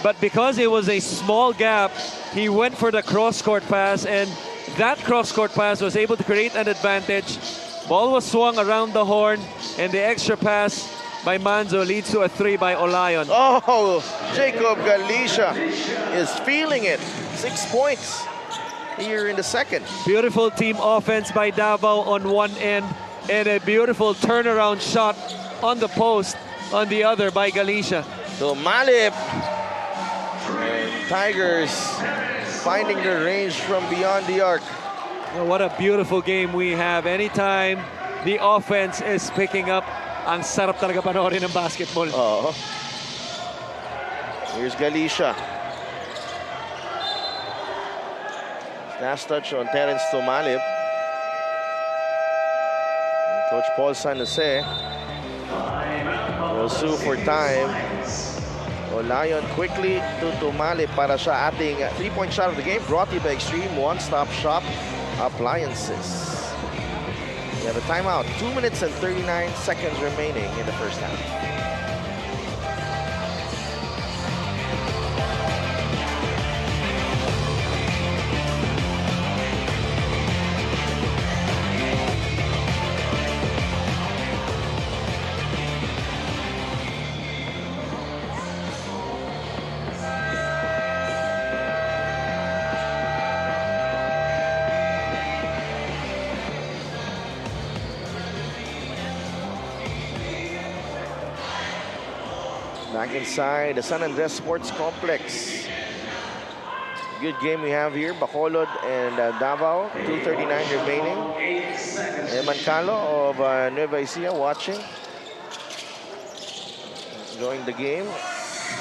but because it was a small gap, he went for the cross-court pass, and that cross-court pass was able to create an advantage. Ball was swung around the horn, And the extra pass by Manzo leads to a 3 by Olayon. Oh, Jacob Galicia is feeling it. 6 points here in the second. Beautiful team offense by Davao on one end, and a beautiful turnaround shot on the post on the other by Galicia. So Malip and Tigers finding the range from beyond the arc. Oh, what a beautiful game we have. Anytime the offense is picking up, ang sarap talaga panoorin ng basketball. Oh, here's Galicia. Last touch on Terence Tumalip. And Coach Paul San Jose will sue for time. Olayon quickly to Tumalip para sa ating 3-point shot of the game. Brought to you by Extreme One-Stop Shop Appliances. We have a timeout. 2 minutes and 39 seconds remaining in the first half. Back inside the San Andres Sports Complex. Good game we have here. Bacolod and Davao. 2:39 remaining. Eman Calo of Nueva Ecija watching. Enjoying the game.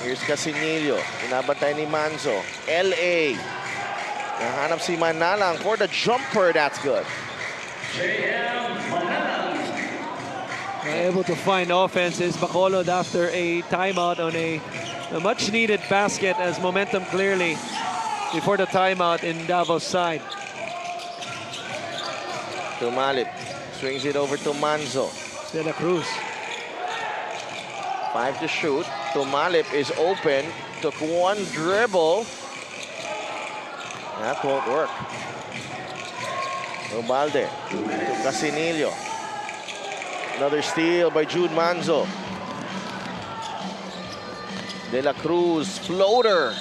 Here's Casinillo. Inabantay ni Manzo. LA. Nahanap si Manalang for the jumper. That's good. Able to find offenses. Bacolod after a timeout on a much-needed basket as momentum clearly before the timeout in Davao's side. Tumalip swings it over to Manzo. De La Cruz. 5 to shoot. Tumalip is open. Took one dribble. That won't work. Obalde to Casinillo. Another steal by Jude Manzo. De La Cruz floater.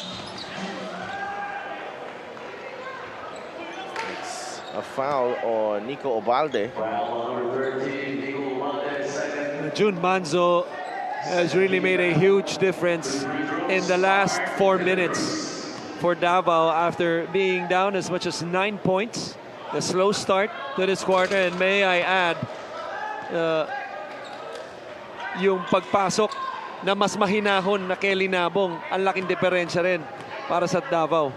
It's a foul on Nico Obalde. June Manzo has really made a huge difference in the last 4 minutes for Davao after being down as much as 9 points. The slow start to this quarter, and may I add, yung pagpasok na mas mahinahon na Kelly Nabong, ang laking diferensya rin para sa Davao.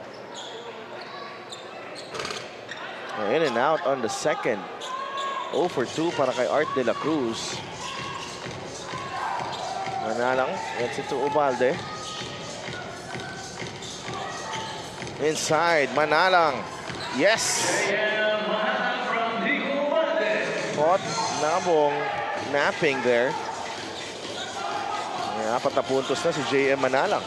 In and out on the second. 0 for 2 para kay Art De La Cruz. Manalang gets it to Ubalde. Inside, Manalang. Yes! Caught Nabong napping there. May 4 na puntos na si JM Manalang.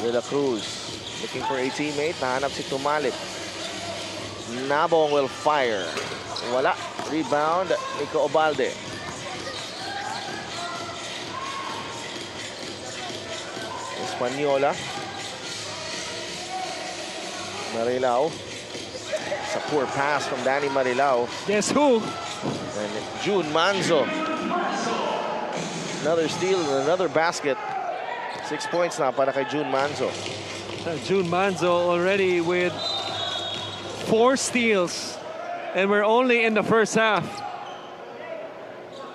De La Cruz looking for a teammate. Nahanap si Tumalip. Nabong will fire. Wala. Rebound, Nico Obalde. Española. Marilao. It's a poor pass from Danny Marilao. Guess who? And June Manzo. Another steal and another basket. 6 points now para kay June Manzo. June Manzo already with 4 steals, and we're only in the first half.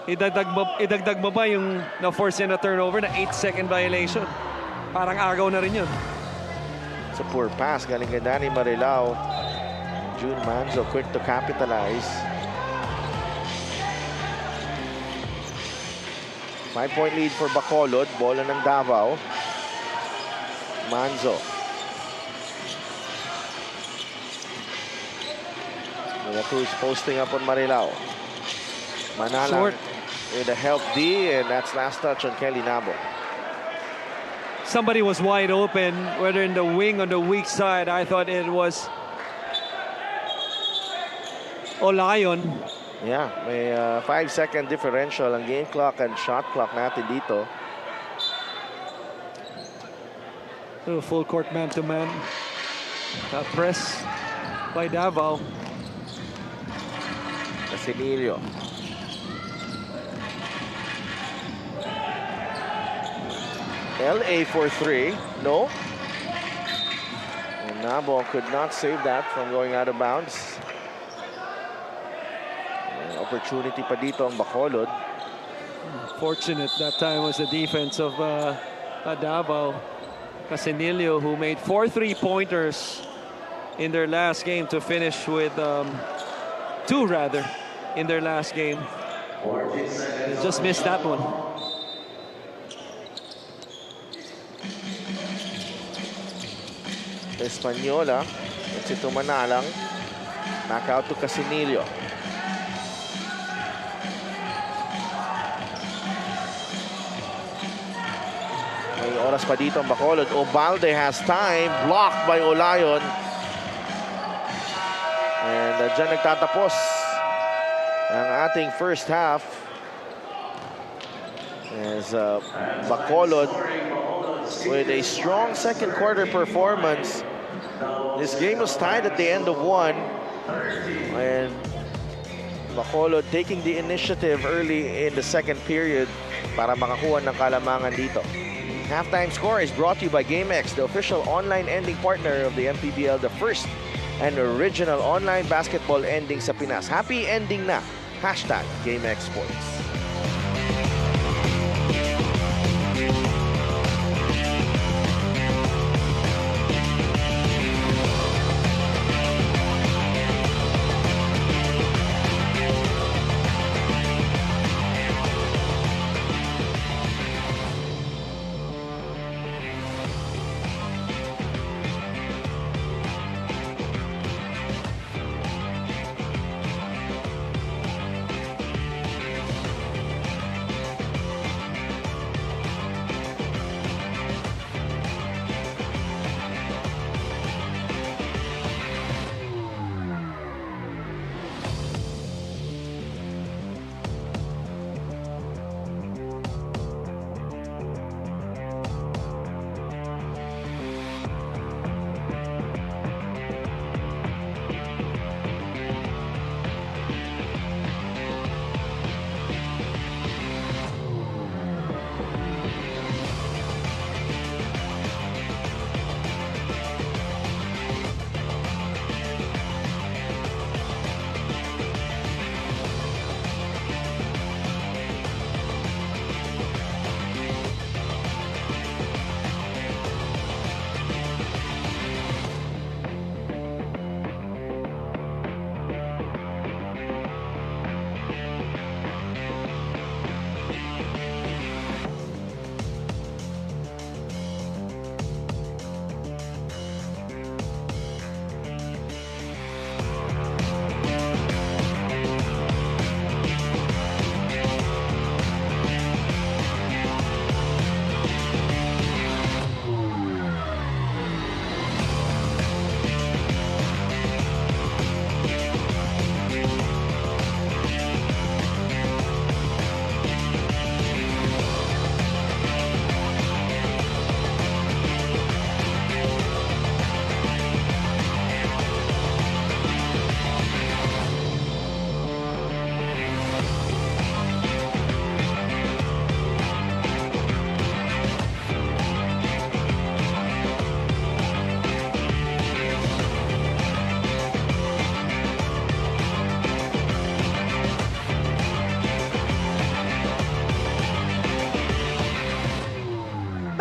Idagdag mo ba yung na-force niya na turnover na 8-second violation? Parang agaw na rin yun. It's a poor pass galing kay Danny Marilao. June Manzo quick to capitalize. 5-point lead for Bacolod. Bola ng Davao. Manzo. De La Cruz posting up on Marilao. Manalang with a help D, and that's last touch on Kelly Nabo. Somebody was wide open, whether in the wing or the weak side. I thought it was Olayon. Yeah, may 5-second differential ang game clock and shot clock natin dito. Full court man-to-man. Press by Davao. Casinillo. LA for 3. No. And Nabo could not save that from going out of bounds. Opportunity pa dito ang Bacolod. Fortunate that time was the defense of Davao. Casinillo, who made 4 3-pointers in their last game to finish with 2 rather in their last game. They just missed that one. Española. It's ito Manalang. Back out to Casinillo. May oras pa dito ang Bacolod. Obalde has time. Blocked by Olayon. And dyan nagtatapos ang ating first half. As Bacolod with a strong second quarter performance. This game was tied at the end of 1. And Bacolod taking the initiative early in the second period para makakuha ng kalamangan dito. Halftime score is brought to you by GameX, the official online ending partner of the MPBL, the first and original online basketball ending sa Pinas. Happy ending na! Hashtag GameX Sports.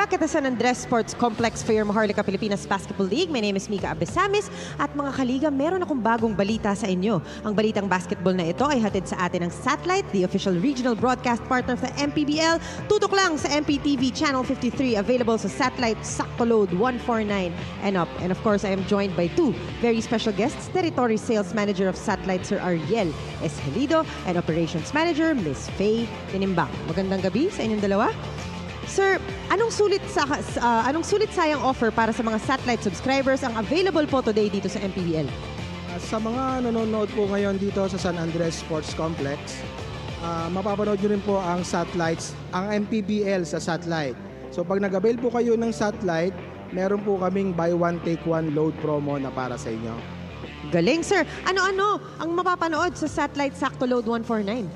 Back at the San Andres Sports Complex for your Maharlika Pilipinas Basketball League. My name is Mika Abesamis at mga kaliga, meron akong bagong balita sa inyo. Ang balitang basketball na ito ay hatid sa atin ng Satellite, the official regional broadcast partner of the MPBL. Tutok lang sa MPTV Channel 53, available sa Satellite Bacolod 149 and up. And of course, I am joined by 2 very special guests, Territory Sales Manager of Satellite, Sir Ariel Esgelido, and Operations Manager, Miss Faye Tinimbang. Magandang gabi sa inyong dalawa. Sir, anong sulit sayang offer para sa mga satellite subscribers ang available po today dito sa MPBL? Sa mga nanonood po ngayon dito sa San Andres Sports Complex, mapapanood nyo rin po ang satellites, ang MPBL sa satellite. So pag nag-avail po kayo ng satellite, meron po kaming buy one take one load promo na para sa inyo. Galing, sir. Ano-ano ang mapapanood sa Satellite Sakto Load 149?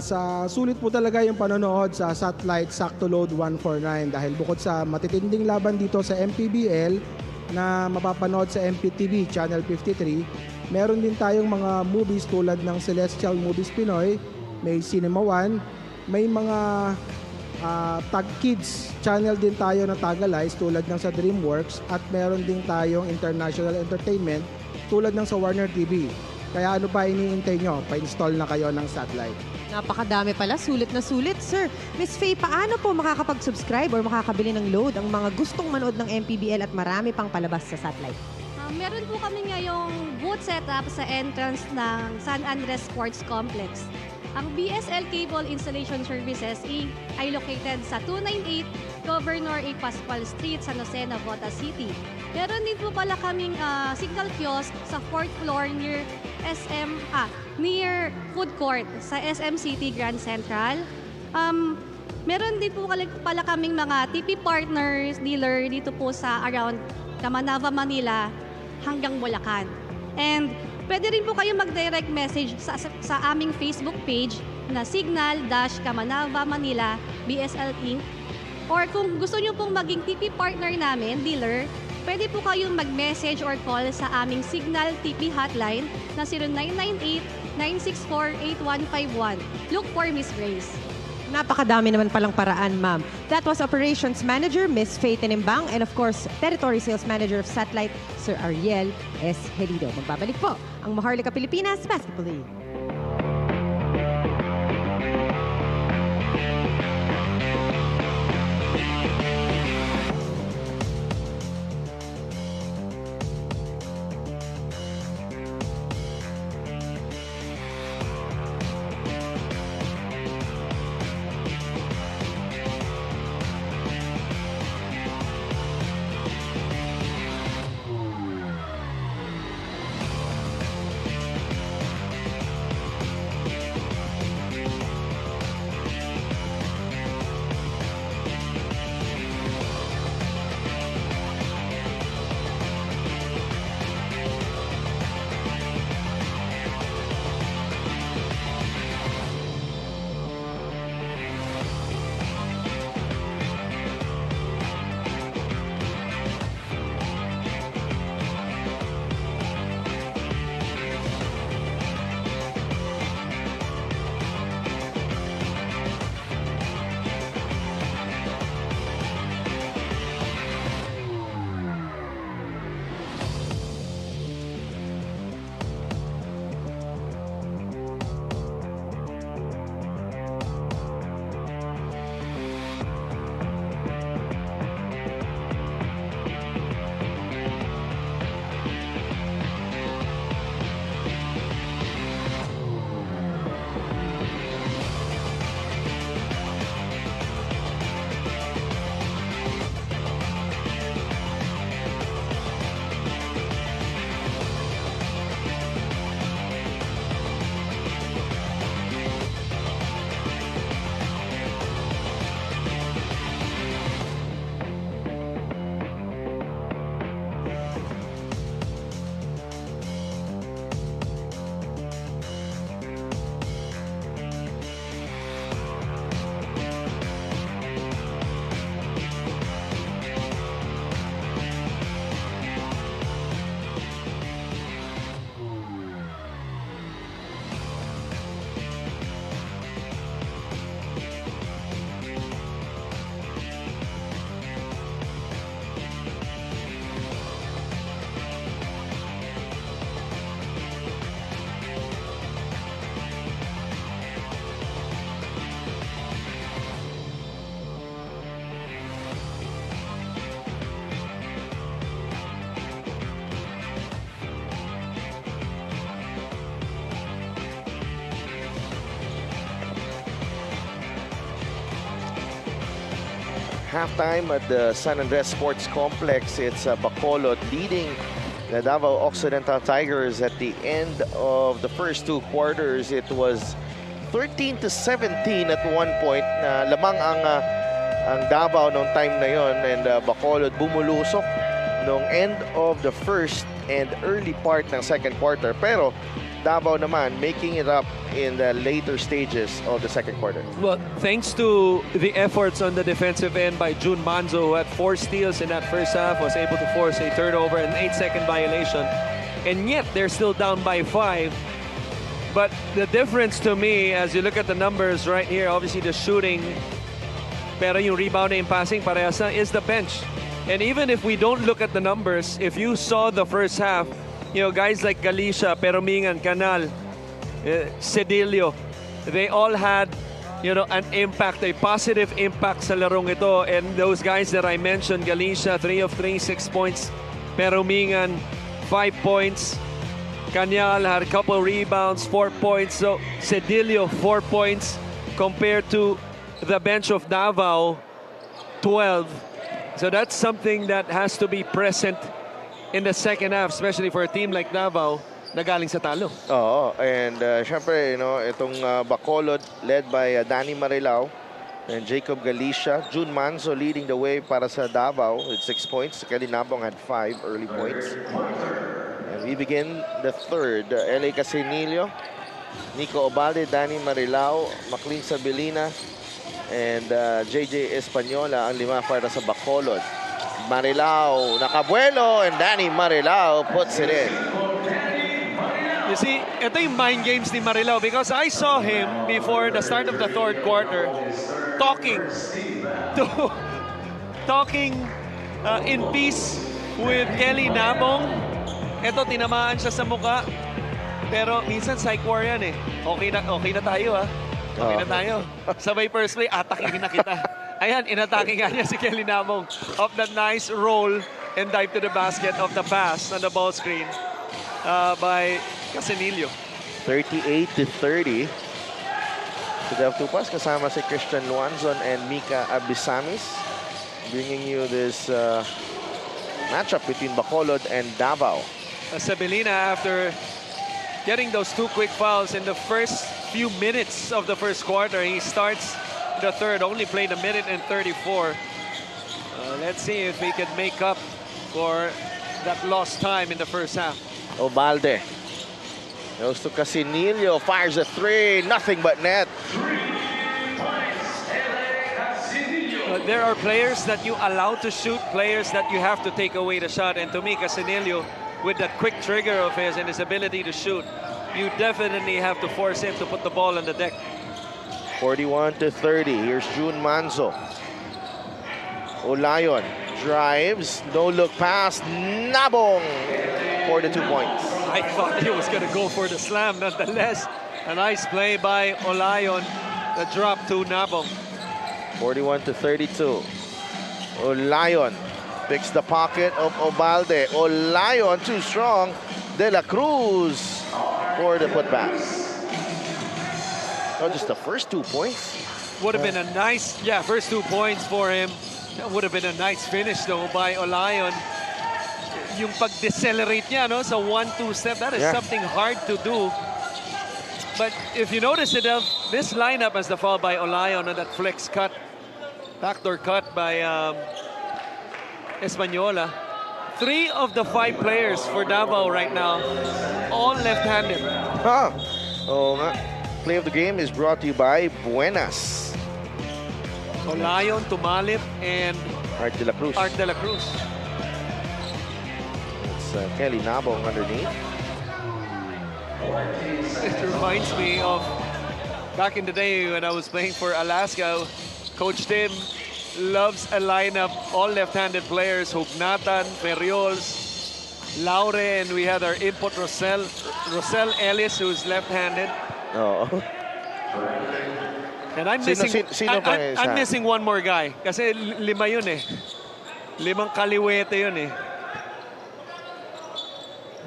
Sa sulit po talaga yung panonood sa Satellite Sakto Load 149 dahil bukod sa matitinding laban dito sa MPBL na mapapanood sa MPTV Channel 53, meron din tayong mga movies tulad ng Celestial Movies Pinoy, may Cinema One, may mga Tag Kids channel din tayo na Tagalize tulad ng sa DreamWorks at meron din tayong international entertainment tulad ng sa Warner TV. Kaya ano pa iniintay nyo? Pa-install na kayo ng satellite. Napakadami pala. Sulit na sulit, sir. Miss Faye, paano po makakapag-subscribe or makakabili ng load ang mga gustong manood ng MPBL at marami pang palabas sa satellite? Meron po kami ngayong booth setup sa entrance ng San Andres Sports Complex. Ang BSL Cable Installation Services ay located sa 298 Governor A. Pascual Street, San Jose, Navotas City. Meron din po pala kaming signal kiosk sa 4th floor near food court sa SM City Grand Central. Meron din po pala kaming mga TP partners, dealer dito po sa around Camanava, Manila hanggang Bulacan. And pwede rin po kayo mag-direct message sa aming Facebook page na Signal-Camanava Manila BSL Inc. Or kung gusto nyo pong maging TP partner namin, dealer, pwede po kayong mag-message or call sa aming Signal TP hotline na 0998-964-8151. Look for Miss Grace. Napakadami naman palang paraan, ma'am. That was Operations Manager, Miss Faye Tenimbang, and of course, Territory Sales Manager of Satellite, Sir Ariel S. Herido. Magbabalik po ang Maharlika Pilipinas Basketball League. Halftime at the San Andres Sports Complex. It's Bacolod leading the Davao Occidental Tigers at the end of the first two quarters. It was 13-17 at one point. Lamang ang Davao noong time na yon, and Bacolod bumulusok noong end of the first and early part ng second quarter. Pero Davao naman making it up in the later stages of the second quarter. Well, thanks to the efforts on the defensive end by June Manzo, who had 4 steals in that first half, was able to force a turnover and 8-second violation. And yet, they're still down by 5. But the difference to me, as you look at the numbers right here, obviously the shooting, pero yung rebounding and passing, parehas na, is the bench. And even if we don't look at the numbers, if you saw the first half, you know, guys like Galicia, Peromingan, Canal, Cedillo, they all had, you know, an impact, a positive impact sa larong ito. And those guys that I mentioned, Galicia, 3 of 3, 6 points. Peromingan, 5 points. Canal had a couple rebounds, 4 points. So Cedillo, 4 points compared to the bench of Davao, 12. So that's something that has to be present in the second half, especially for a team like Davao na galing sa talo. Oo, and syempre, you know, itong Bacolod led by Danny Marilao and Jacob Galicia. June Manzo leading the way para sa Davao with 6 points. Kelly Nabong had 5 early points. And we begin the third. LA Casinillo, Nico Obalde, Danny Marilao, Maclean Sabilina, and JJ Española ang 5 para sa Bacolod. Marilao, nakabuelo, and Danny Marilao puts it in. You see, ito yung mind games ni Marilao because I saw him before the start of the third quarter talking in peace with Kelly Nabong. Ito, tinamaan siya sa muka. Pero minsan psych war yan eh. Okay na tayo ha. Okay na tayo. Sabay first play, atakin na kita. Ayan, inatake nga niya si Kelly Nabong of that nice roll and dive to the basket of the pass on the ball screen by Casinillo. 38-30. So they have 2 pass kasama si Christian Luanzon and Mika Abisamis, bringing you this matchup between Bacolod and Davao. Sabilina, after getting those 2 quick fouls in the first few minutes of the first quarter, he starts the third, only played 1 minute and 34. Let's see if he can make up for that lost time in the first half. Obalde goes to Casinillo, fires a 3, nothing but net. There are players that you allow to shoot, players that you have to take away the shot. And to me, Casinillo, with that quick trigger of his and his ability to shoot, you definitely have to force him to put the ball on the deck. 41-30. Here's June Manzo. Olayon drives, no look pass. Nabong for the 2 points. I thought he was going to go for the slam. Nonetheless, a nice play by Olayon. The drop to Nabong. 41-32. Olayon picks the pocket of Obalde. Olayon too strong. De La Cruz for the putback. Oh, just the first 2 points. Would have been a nice, first 2 points for him. That would have been a nice finish though by Olayon. Yung pag-decelerate niya, no, sa 1-2 step, that is something hard to do. But if you notice it, this lineup has the foul by Olayon on that flex cut, backdoor cut by Española. 3 of the 5 players for Davao right now, all left-handed. Oh, play of the game is brought to you by Buenas. Olayon, Tumalip, and Art de la Cruz. It's Kelly Nabong underneath. It reminds me of back in the day when I was playing for Alaska. Coach Tim loves a lineup, all left-handed players, Hugnatan, Ferriols, Laure, and we had our input Rosel Ellis, who's left-handed. Oh. And I'm missing, Sino pa I'm missing one more guy. Kasi 5 yun eh. 5 kaliwete yun eh.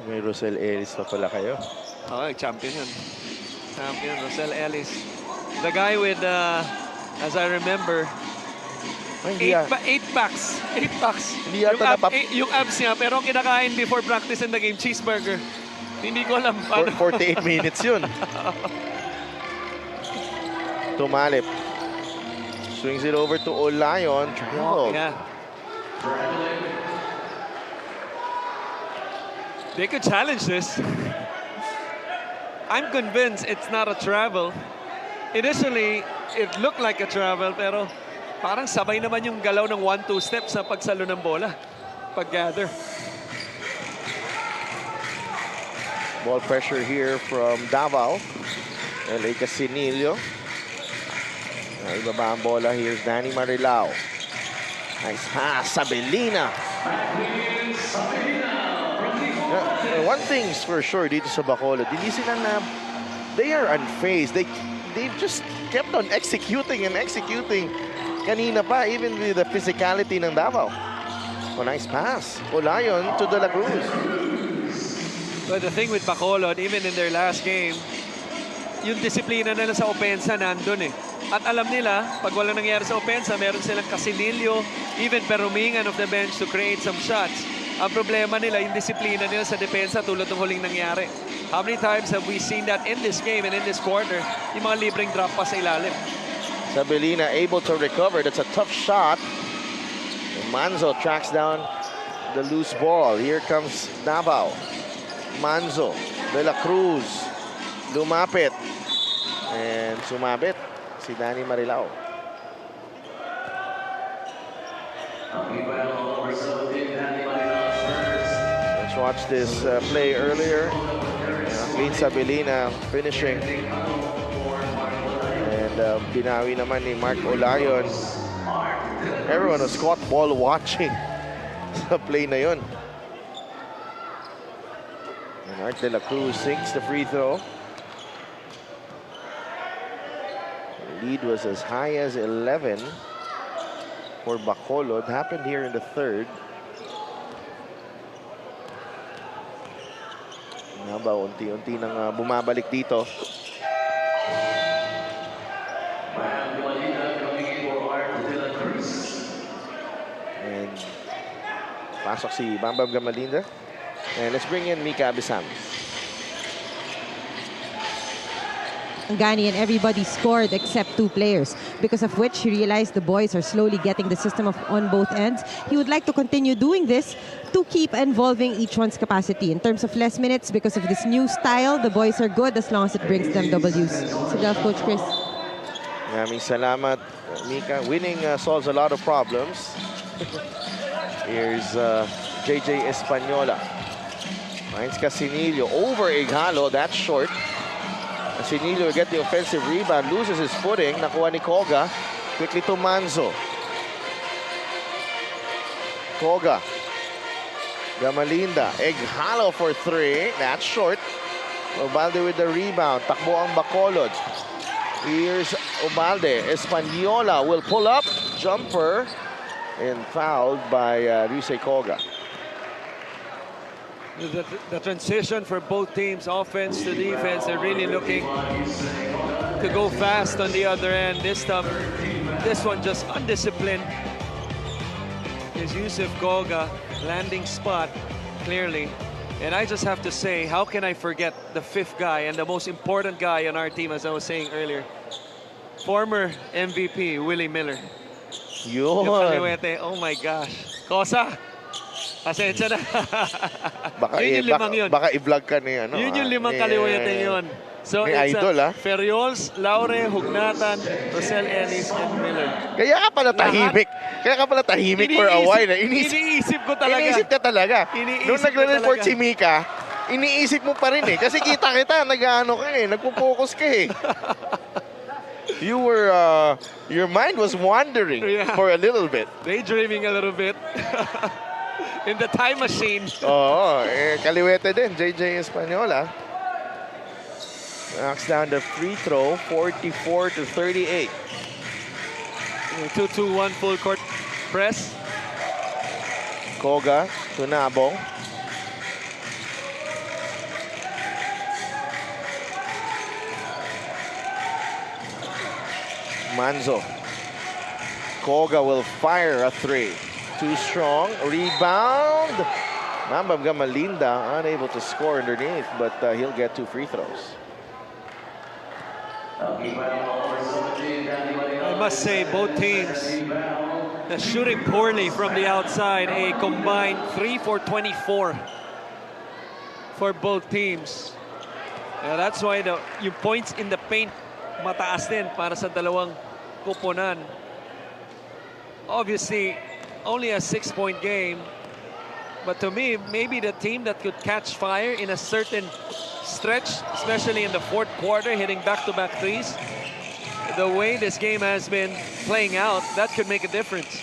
May Rosel Ellis pa pala kayo. Oh, champion yun. Champion, Rosel Ellis. The guy with, as I remember, Ay, hindi ah. 8 packs. 8 packs. Hindi yata Yung abs niya, pero ang kinakain before practice in the game, cheeseburger. Hindi ko alam paano. 48 minutes yun. Tumalip. Swings it over to Olayon. Travel. Yeah. They could challenge this. I'm convinced it's not a travel. Initially, it looked like a travel, pero parang sabay naman yung galaw ng 1-2 steps sa pagsalo ng bola. Pag-gather. Ball pressure here from Davao. L.A. Casinillo. Ibaba ang bola. Here's Danny Marilao. Nice pass. Sabelina. One thing's for sure dito sa Bacolod, hindi sila na, they are unfazed. They've just kept on executing and executing. Kanina pa, even with the physicality ng Davao. Oh, nice pass. Olayon to De La Cruz. But the thing with Bacolod, even in their last game, yung disiplina nila sa opensa nandun eh. At alam nila, pag wala nangyari sa opensa, meron silang Casinillo, even Perumingan of the bench to create some shots. Ang problema nila, yung disiplina nila sa depensa tulad ng huling nangyari. How many times have we seen that in this game and in this quarter, yung mga libreng drop pa sa ilalim? Sabelina able to recover. That's a tough shot. Manzo tracks down the loose ball. Here comes Davao. Manzo, De La Cruz, lumapit. And sumabit si Danny Marilao. Let's watch this play earlier. Against Sabelina finishing. And binawi naman ni Mark Olayon. Everyone was caught ball watching sa play na yun. And Art De La Cruz sinks the free throw. The lead was as high as 11 for Bacolod. Happened here in the third. Nga ba, unti-unti nang bumabalik dito. And pasok si Bambam Gamalinda. And let's bring in Mika Abisam. Gani and everybody scored except 2 players, because of which he realized the boys are slowly getting the system on both ends. He would like to continue doing this to keep involving each one's capacity. In terms of less minutes, because of this new style, the boys are good as long as it brings them W's. So that's Coach Chris. Maraming salamat, Mika. Winning solves a lot of problems. Here's JJ Española. Finds Casinillo over Ighalo. That's short. Casinillo will get the offensive rebound, loses his footing. Nakuha ni Koga. Quickly to Manzo. Koga. Gamalinda. Ighalo for 3. That's short. Obalde with the rebound. Takbo ang Bacolod. Here's Obalde. Española will pull up. Jumper. And fouled by Ryusei Koga. The transition for both teams, offense to defense, they're really looking to go fast on the other end. This one just undisciplined. Is Yusuf Koga landing spot clearly. And I just have to say, how can I forget the 5th guy and the most important guy on our team, as I was saying earlier? Former MVP, Willie Miller. Yun. Yung kaliwete, oh my gosh. Kosa! Pasensya na. Yun yung 5 yun. Baka i-vlog ka ni ano. Yun yung 5 kaliwete yun. So ni it's Idol, Ferriols, Laure, Hugnatan, Rosel Ellis, and Miller. Kaya ka pala tahimik. Kaya ka pala tahimik for a while. Iniisip ko talaga. Iniisip ka talaga. Iniisip Nung ko nagre-report talaga. si Mika, iniisip mo pa rin eh. Kasi kita, nag-ano ka eh. Nagpo-focus ka eh. You were, your mind was wandering for a little bit. Daydreaming a little bit. In the time machine. Oo, kaliwete din, JJ Española. Knocks down the free throw, 44-38. 2-2-1 full court press. Koga to Nabong. Manzo. Koga will fire a three. Too strong. Rebound. Mambam Gamalinda unable to score underneath, but he'll get 2 free throws. I must say, both teams shooting poorly from the outside. A combined 3 for 24 for both teams. That's why yung points in the paint mataas din para sa dalawang kuponan. Obviously, only a 6-point game. But to me, maybe the team that could catch fire in a certain stretch, especially in the fourth quarter, hitting back-to-back threes, the way this game has been playing out, that could make a difference.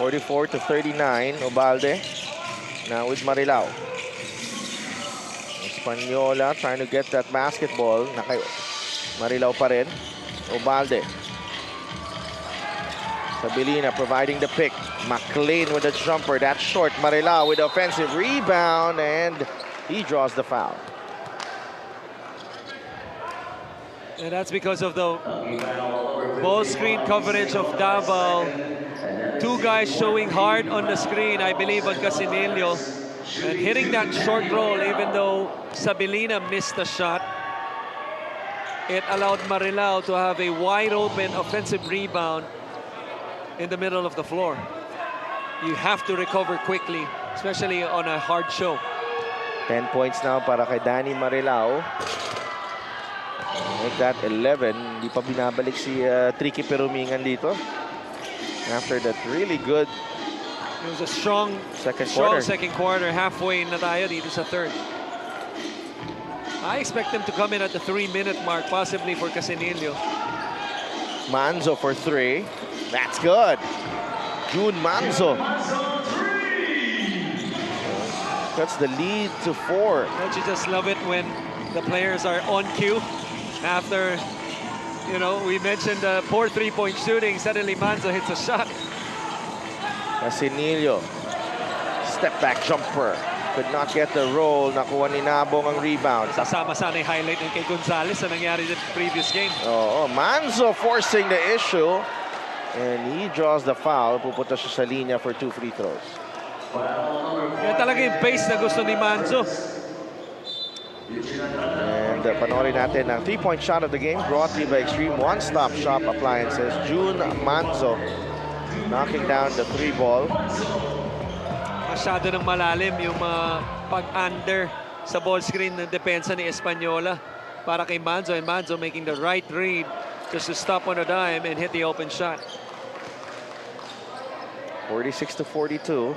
44-39, Obalde. Now with Marilao. Española trying to get that basketball. Marilao pa rin. Obalde. Sabilina providing the pick. McLean with a jumper. That's short. Marilao with the offensive rebound, and he draws the foul. And that's because of the ball screen coverage of Davao. 2 guys showing hard on the screen, I believe, on Casinillo. And hitting that short roll, even though Sabilina missed the shot, it allowed Marilao to have a wide open offensive rebound in the middle of the floor. You have to recover quickly, especially on a hard show. 10 points now para kay Danny Marilao. Make that 11. Hindi pa binabalik si Tricky Perumingan dito. After that really good It was a strong second quarter. Halfway na tayo dito sa third. I expect them to come in at the 3-minute mark, possibly for Casinillo. Manzo for 3. That's good. June Manzo. That's the lead to 4. Don't you just love it when the players are on cue? After, we mentioned poor 3-point shooting, suddenly Manzo hits a shot. Casinillo. Step back jumper. Could not get the roll. Nakuha ni Nabong ang rebound. Sasama sana yung highlight ng kay Gonzalez na nangyari sa previous game. Manzo forcing the issue. And he draws the foul. Pupunta siya sa linya for 2 free throws. Yan talaga yung pace na gusto ni Manzo. And panoorin natin ang 3-point shot of the game brought to you by Extreme One-Stop Shop Appliances. June Manzo knocking down the 3 ball. Masyado ng malalim yung pag-under sa ball screen ng depensa ni Española para kay Manzo, and Manzo making the right read just to stop on a dime and hit the open shot. 46-42.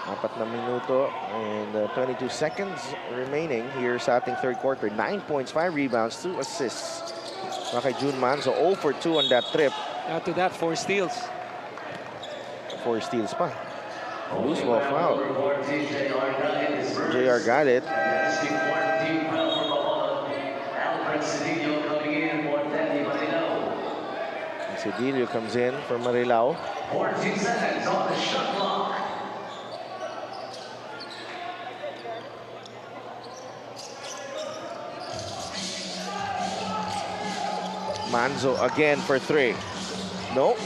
4 na minuto and 22 seconds remaining here sa ating third quarter. 9 points, 5 rebounds, 2 assists. Kay June Manzo, 0 for 2 on that trip. Add to that, 4 steals. 4 steals pa. Loose ball foul. JR Galit. Cedillo comes in for Marilao. 14 seconds on the shot clock. Manzo again for 3. No.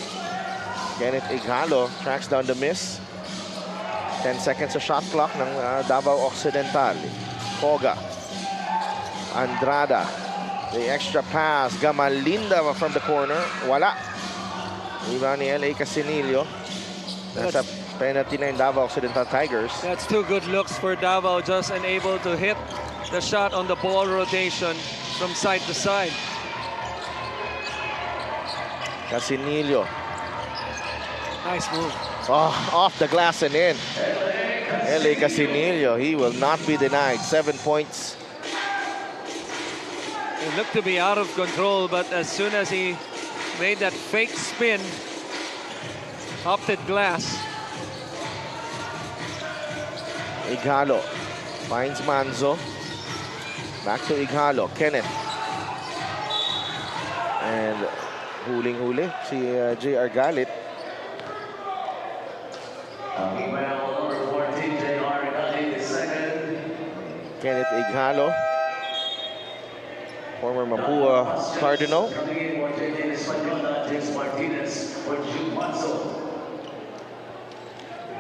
Kenneth Igalo tracks down the miss. 10 seconds sa shot clock ng Davao Occidental. Koga. Andrada. The extra pass. Gamalinda from the corner. Wala. Rebound ni L.A. Casinillo. Nasa penalty na yung Davao Occidental Tigers. That's 2 good looks for Davao, just unable to hit the shot on the ball rotation from side to side. Casinillo. Nice move. Off the glass and in. L.A. Casinillo, he will not be denied. 7 points. It looked to be out of control, but as soon as he made that fake spin, opted glass. Igalo finds Manzo. Back to Igalo. Kenneth. And huling-huli si JR Galit. Kenneth Igalo. former Mapua Cardinal.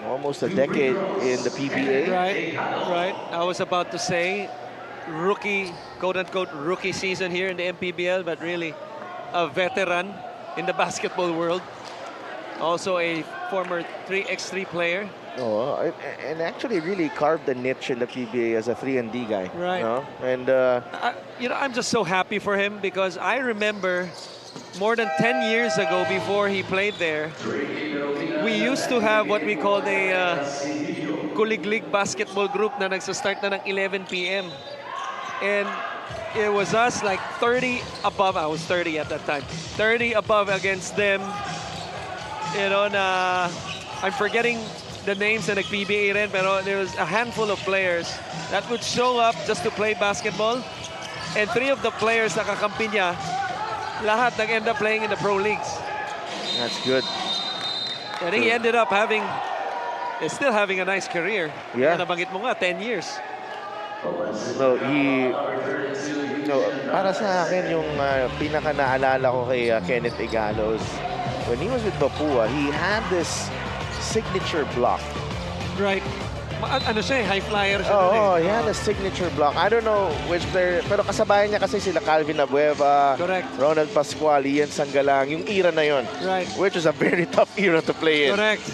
Almost a decade in the PBA. Right. I was about to say rookie, quote-unquote rookie season here in the MPBL, but really a veteran in the basketball world. Also a former 3x3 player. Oh, and actually really carved a niche in the PBA as a 3-and-D guy. Right. And I'm just so happy for him because I remember more than 10 years ago before he played there, we used to have what we called a kuliglig basketball group na nagsastart na ng 11 p.m. And it was us like 30 above. I was 30 at that time. 30 above against them. I'm forgetting the names na nag-PBA rin, pero there was a handful of players that would show up just to play basketball. And 3 of the players na kakampi niya, lahat nag-end up playing in the pro leagues. That's good. I think he ended up still having a nice career. Yeah. Nabanggit mo nga, 10 years. Para sa akin, yung pinaka naalala ko kay Kenneth Igalos, when he was with Mapua, he had this signature block. Right. Ano siya, high flyer siya. He had a signature block. I don't know which player, pero kasabayan niya kasi sila Calvin Abueva, Correct. Ronald Pascual, Ian Sangalang, yung era na yon. Right. Which is a very tough era to play in. Correct.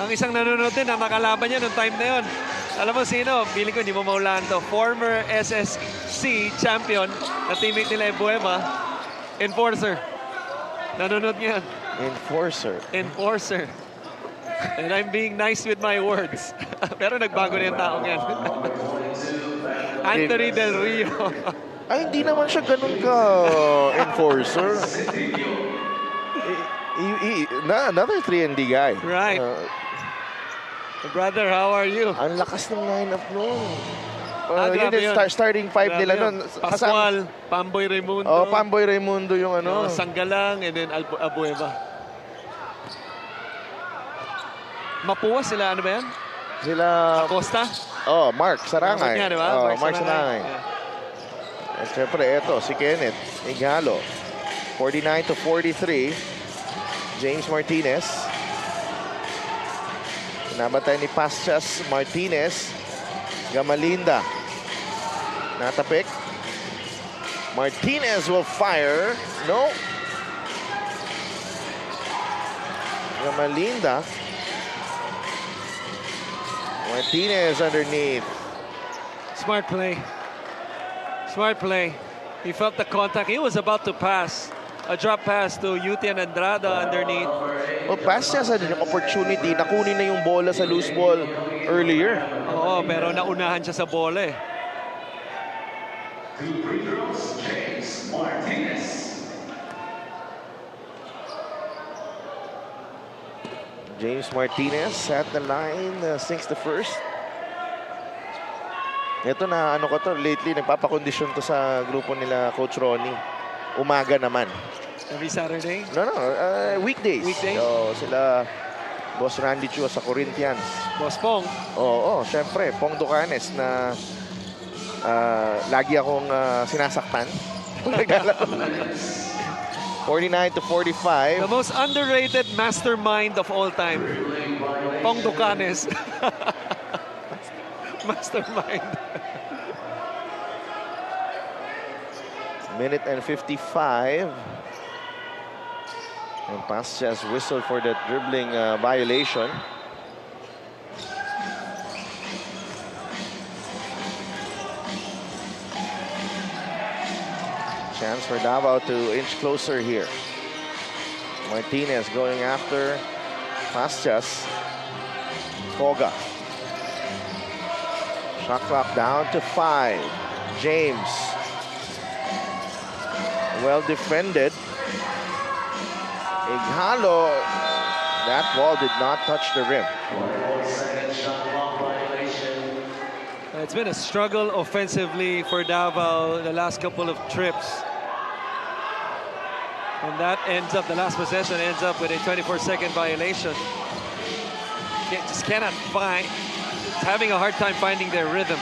Ang isang nanonood din na makalaban niya noong time na yon. Alam mo sino? Feeling ko hindi mo maulaan to. Former SSC champion na teammate nila Abueva, Enforcer. Nanonood niya. Enforcer. And I'm being nice with my words. Pero nagbago na yung taong yan. Anthony Del Rio. Ay, hindi naman siya ganun ka enforcer. Another 3-and-D guy. Right. Brother, how are you? Ang lakas ng lineup nun. Grabe yun. yun. Starting 5 nila nun. Pascual, Pamboy Raimundo. Pamboy Raimundo yung Sanggalang, and then Abueva. Mapua sila, ano ba yan? Sila... Acosta? Mark Sarangay. Niya, di ba? Mark Sarangay. Yeah. At syempre, ito, si Kenneth Igalo. 49-43. James Martinez. Nabatay ni Paschas Martinez. Gamalinda. Natapik. Martinez will fire. No. Gamalinda. Martinez underneath. Smart play. He felt the contact. He was about to pass. A drop pass to Yutian Andrada underneath. Well, pass siya sa opportunity. Nakunin na yung bola sa loose ball earlier. Oo, pero naunahan siya sa bola eh. James Martinez. James Martinez at the line, sinks the first. Ito na lately, nagpapakondisyon to sa grupo nila Coach Ronnie. Umaga naman. Every Saturday? No, weekdays. So, sila Boss Randy Chua sa Corinthians. Boss Pong. Oo, syempre, Pong Ducanes na lagi akong sinasaktan. 49-45. The most underrated mastermind of all time. Pong Ducanes. Mastermind. Minute and 55. And pass just whistled for the dribbling violation. Chance for Davao to inch closer here. Martinez going after Pastas. Koga. Shot clock down to 5. James. Well defended. Ighalo. That ball did not touch the rim. It's been a struggle offensively for Davao the last couple of trips. And that ends up, the last possession ends up with a 24-second violation. Just cannot find, it's having a hard time finding their rhythm.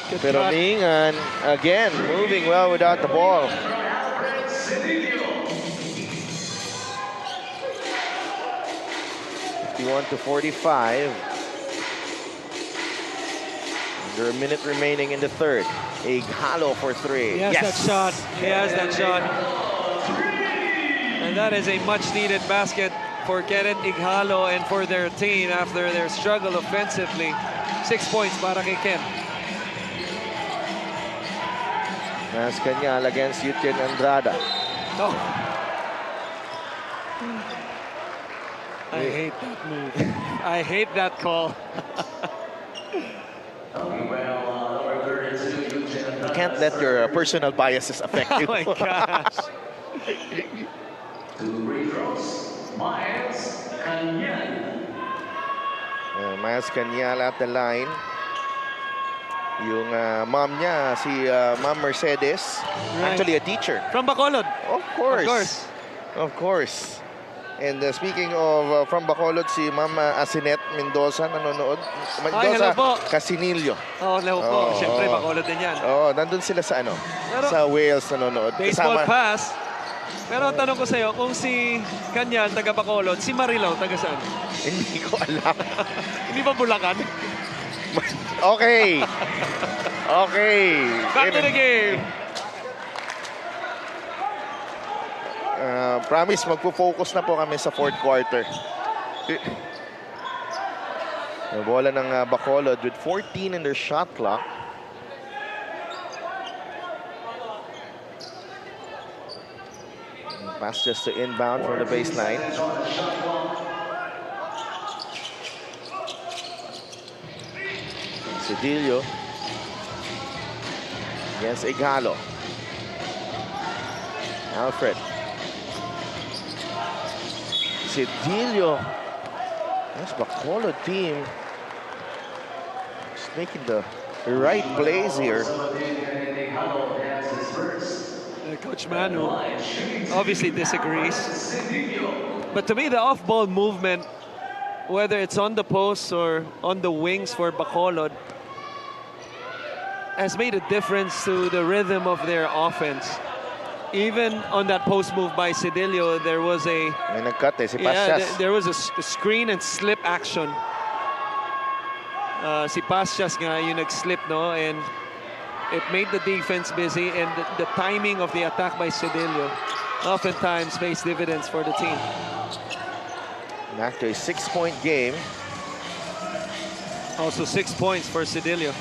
Good Pero shot. Mingan, again, moving well without the ball. Cedillo. 51-45. Under a minute remaining in the third. Ighalo for three. He has that shot. He has that shot. And that is a much-needed basket for Kenneth Ighalo and for their team after their struggle offensively. 6 points para kay Ken. Mas Kanyal against Yutien Andrada. Oh. I hate that move. I hate that call. You can't let your personal biases affect Oh you. my gosh. Two free throws. Miles Canyan. Miles Kanyal at the line. Yung mom niya, si Ma'am Mercedes, Right. actually a teacher. From Bacolod. Of course. Of course. Of course. And speaking of from Bacolod, si Ma'am Asinet Mendoza nanonood. hello po. Casinillo. Oh, hello po. Oo, Siyempre, oo. Bacolod din yan. Oh, nandun sila sa ano? Pero- sa Wales nanonood. Baseball pass. Pero ang tanong ko sa'yo, kung si Kanyal, taga Bacolod, si Marilaw, taga saan? Hindi ko alam. Hindi ba Bulacan? Okay. Okay. Back to the game. Promise, magpo-focus na po kami sa fourth quarter. Bola ng Bacolod with 14 in their shot clock. Pass just to inbound from the baseline. Cedillo against Ighalo. Alfred. Cedillo. This Bacolod team just making the right plays here. Coach Manu obviously disagrees. But to me, the off-ball movement, whether it's on the post or on the wings for Bacolod, has made a difference to the rhythm of their offense. Even on that post move by Cedillo, there was a May nag-cut si yeah, Pasias. there was a screen and slip action. Si Pasias nga yung nag-slip, no, and it made the defense busy, and the timing of the attack by Cedillo oftentimes pays dividends for the team. Back to a 6-point game. Also 6 points for Cedillo.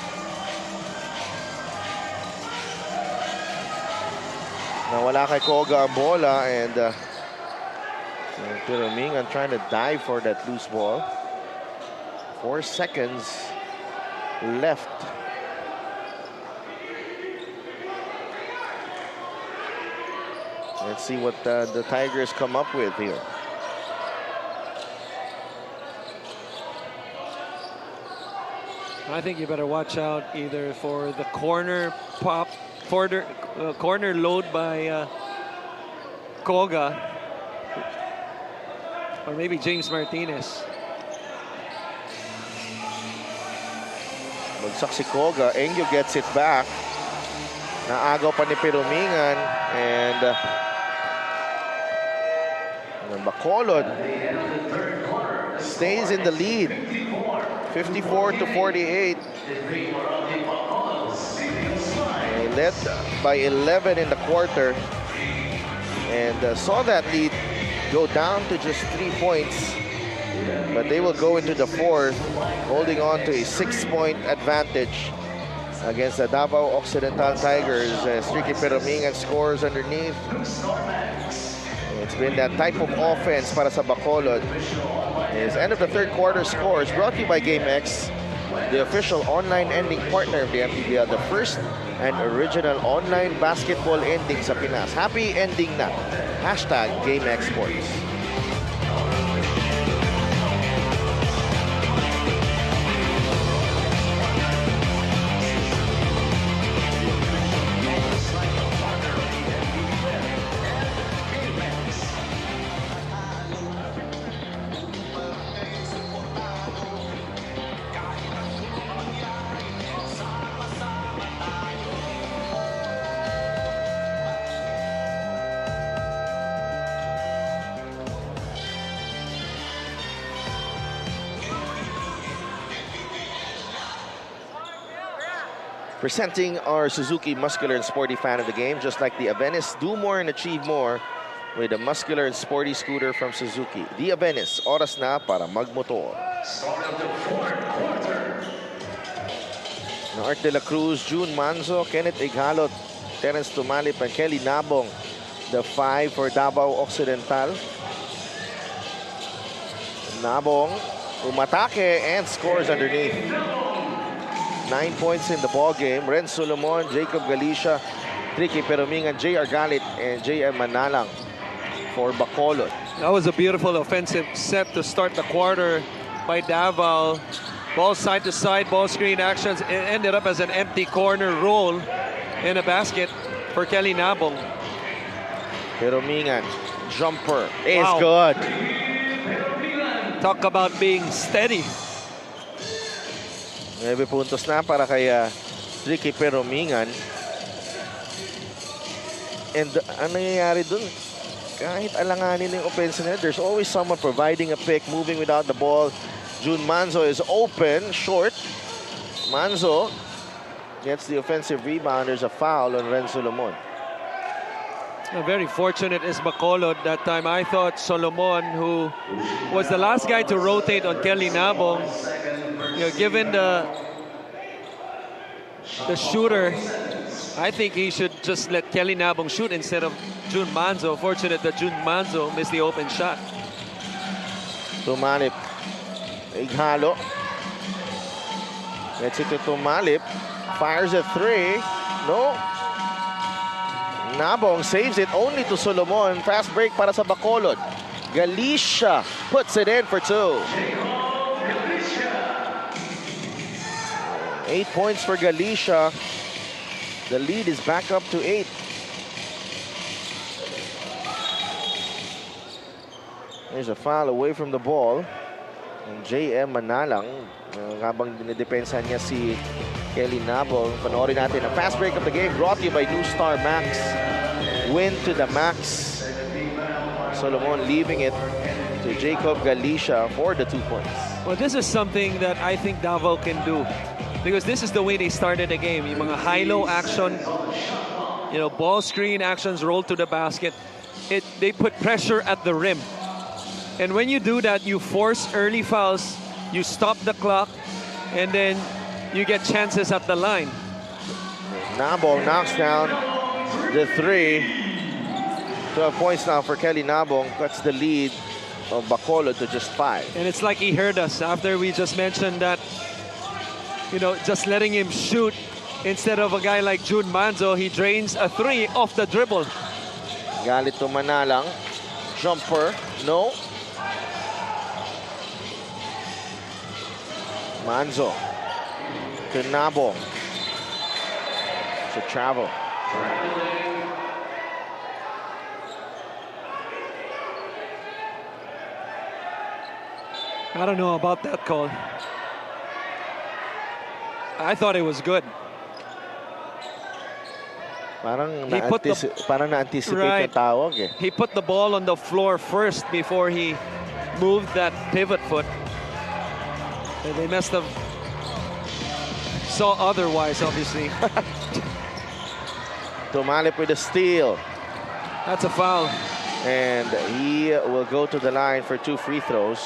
Nawala kay Koga ang bola, and Mingan trying to dive for that loose ball. 4 seconds left. Let's see what the Tigers come up with here. I think you better watch out either for the corner pop, for the corner load by Koga, or maybe James Martinez. Bagsak si Koga. Engyo gets it back. Naagaw pa ni Perumingan, and Bacolod stays in the lead. 54-48. They led by 11 in the quarter, and saw that lead go down to just 3 points. But they will go into the fourth, holding on to a 6-point advantage against the Davao Occidental Tigers. Ricky Perumingan scores underneath. It's been that type of offense para sa Bacolod. His end of the third quarter scores brought to you by GameX, the official online ending partner of the MPBL, the first and original online basketball ending sa Pinas. Happy ending na. Hashtag GameX Sports. presenting our Suzuki muscular and sporty fan of the game. Just like the Avenis, do more and achieve more with a muscular and sporty scooter from Suzuki. The Avenis, oras na para magmotor. Start of the fourth quarter. Art de la Cruz, June Manzo, Kenneth Ighalot, Terence Tumalip, and Kelly Nabong. The 5 for Davao Occidental. Nabong umatake and scores underneath. 9 points in the ball game. Ren Solomon, Jacob Galicia, Tricky Peromingan, J.R. Galit, and J.M. Manalang for Bacolod. That was a beautiful offensive set to start the quarter by Davao. Ball side to side, ball screen actions. It ended up as an empty corner roll in a basket for Kelly Nabong. Peromingan, jumper is Wow. good. Talk about being steady. 9 puntos na para kay Tricky Peromingan. And ano nangyayari dun? Kahit alanganin yung offense nila, there's always someone providing a pick, moving without the ball. June Manzo is open, short. Manzo gets the offensive rebound. There's a foul on Ren Solomon. Very fortunate is Bacolod that time. I thought Solomon, who was the last guy to rotate on Kelly Nabong, given the shooter, I think he should just let Kelly Nabong shoot instead of June Manzo. Fortunate that June Manzo missed the open shot. Tumalip. Ighalo. Gets it to Tumalip. Fires a 3. No. Nabong saves it only to Solomon. Fast break para sa Bacolod. Galicia puts it in for 2. 8 points for Galicia. The lead is back up to 8. There's a foul away from the ball. And J.M. Manalang, habang dinidepensa niya si Kelly Nabong. Panoorin natin ang fast break of the game brought to you by New Star Max. Win to the max. Solomon leaving it to Jacob Galicia for the 2 points. Well, this is something that I think Davao can do, because this is the way they started the game. Yung mga high-low action, ball screen actions, roll to the basket. They put pressure at the rim. And when you do that, you force early fouls, you stop the clock, and then you get chances at the line. Nabong knocks down the 3. 12 points now for Kelly Nabong. Cuts the lead of Bacolod to just 5. And it's like he heard us after we just mentioned that, just letting him shoot instead of a guy like June Manzo. He drains a 3 off the dribble. Galit to Manalang. Jumper. No. Manzo to Nabong. To travel. I don't know about that call. I thought it was good. Parang He put the- na-anticipate Right. yung tawag eh. He put the ball on the floor first before he moved that pivot foot. And they must have saw otherwise, obviously. Tumalip with a steal. That's a foul. And he will go to the line for 2 free throws.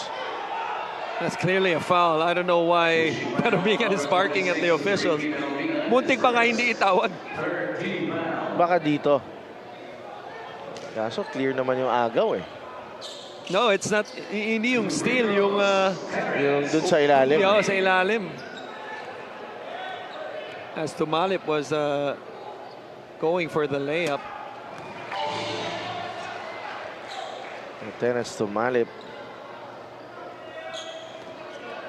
That's clearly a foul. I don't know why Peromingan is barking at the officials. Muntik pa nga hindi itawag. Baka dito. Kaso clear naman yung agaw eh. No, it's not. Hindi yung steal, yung Yung dun sa ilalim. sa ilalim. As Tumalip was going for the layup. Terence Tumalip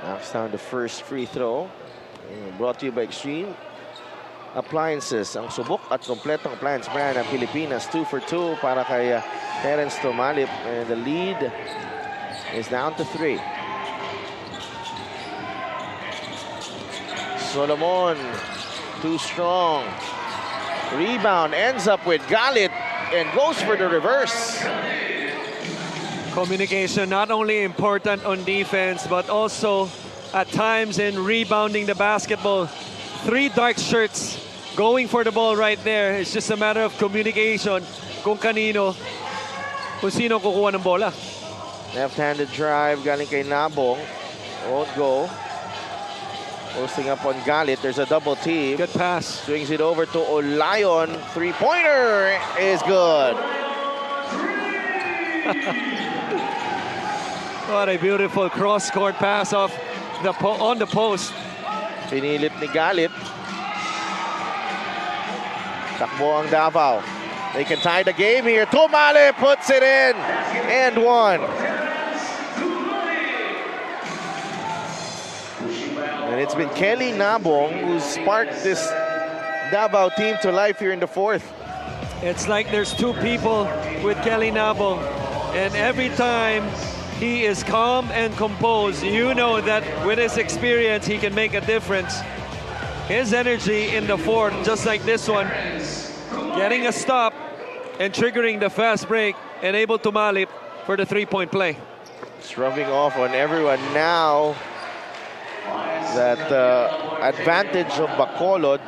knocks down the first free throw. Brought to you by Extreme Appliances. Ang subok at kompletong appliance brand ng Pilipinas. 2 for 2 para kay Terence Tumalip. And the lead is down to 3. Solomon, too strong. Rebound ends up with Galit and goes for the reverse. Communication not only important on defense, but also at times in rebounding the basketball. three dark shirts going for the ball right there. It's just a matter of communication kung sino kukuha ng bola. Left-handed drive galing kay Nabong. Won't go. Posting up on Galit. There's a double team. Good pass. Swings it over to Olayon. Three-pointer is good. What a beautiful cross-court pass off on the post. Pinilit ni Galit. Takbo ang Davao. They can tie the game here. Tumale puts it in. And one. And it's been Kelly Nabong who sparked this Davao team to life here in the fourth. It's like there's two people with Kelly Nabong. And every time he is calm and composed, you know that with his experience, he can make a difference. His energy in the fourth, just like this one, getting a stop and triggering the fast break and able to malip for the three-point play. It's rubbing off on everyone now. That advantage of Bacolod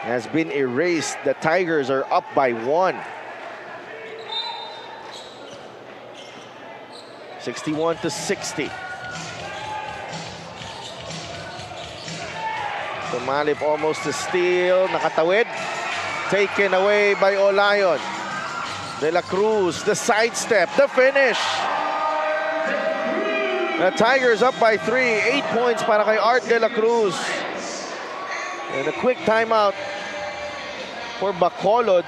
has been erased. The Tigers are up by one. 61-60. Tumalip almost to steal. Nakatawid. Taken away by Olayon. De La Cruz, the sidestep, the finish. The Tigers up by 3. 8 points para kay Art De La Cruz. And a quick timeout for Bacolod.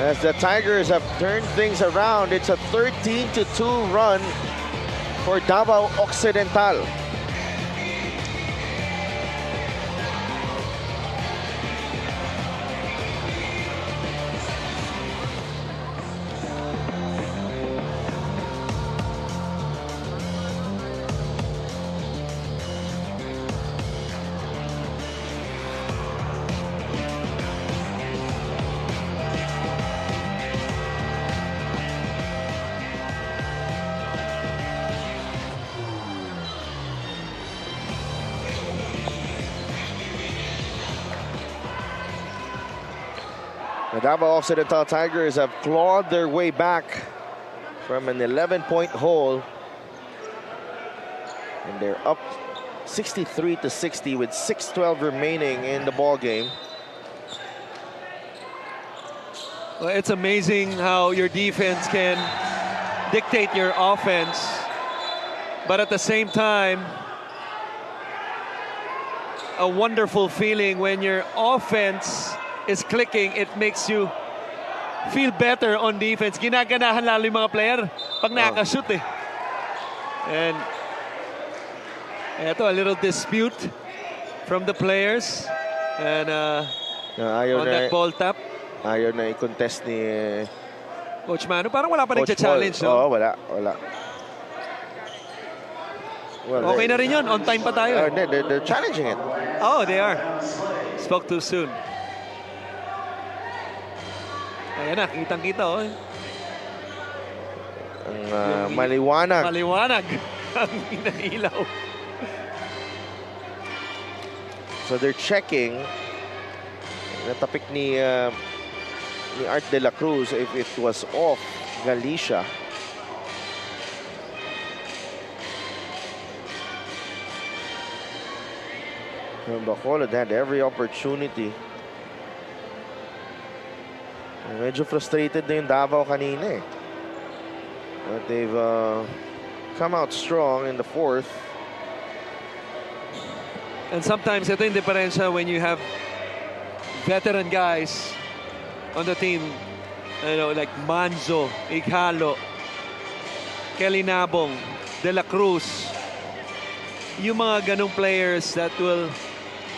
As the Tigers have turned things around, it's a 13-2 run for Davao Occidental. The Davao Occidental Tigers have clawed their way back from an 11-point hole. And they're up 63-60 with 6:12 remaining in the ball game. Well, it's amazing how your defense can dictate your offense, but at the same time, a wonderful feeling when your offense is clicking. It makes you feel better on defense. Ginaganahan lalo yung mga player pag nakaka-shoot eh. And eto, a little dispute from the players. And on that ball tap. Ayaw na i-contest ni Coach Manu. Parang wala pa rin Coach challenge, Paul. no? Oo, wala. Well, okay na rin yun. On time pa tayo. They're challenging it. Oh, they are. Spoke too soon. Ayan na, kitang-kita oh. Ang maliwanag. Maliwanag ang inailaw. So they're checking. Natapik ni Art De La Cruz if it was off Galicia. Bacolod had every opportunity. Medyo frustrated na yung Davao kanina eh. But they've come out strong in the fourth. And sometimes ito yung diferensya when you have veteran guys on the team. You know, like Manzo, Ighalo, Kelly Nabong, De La Cruz. Yung mga ganong players that will,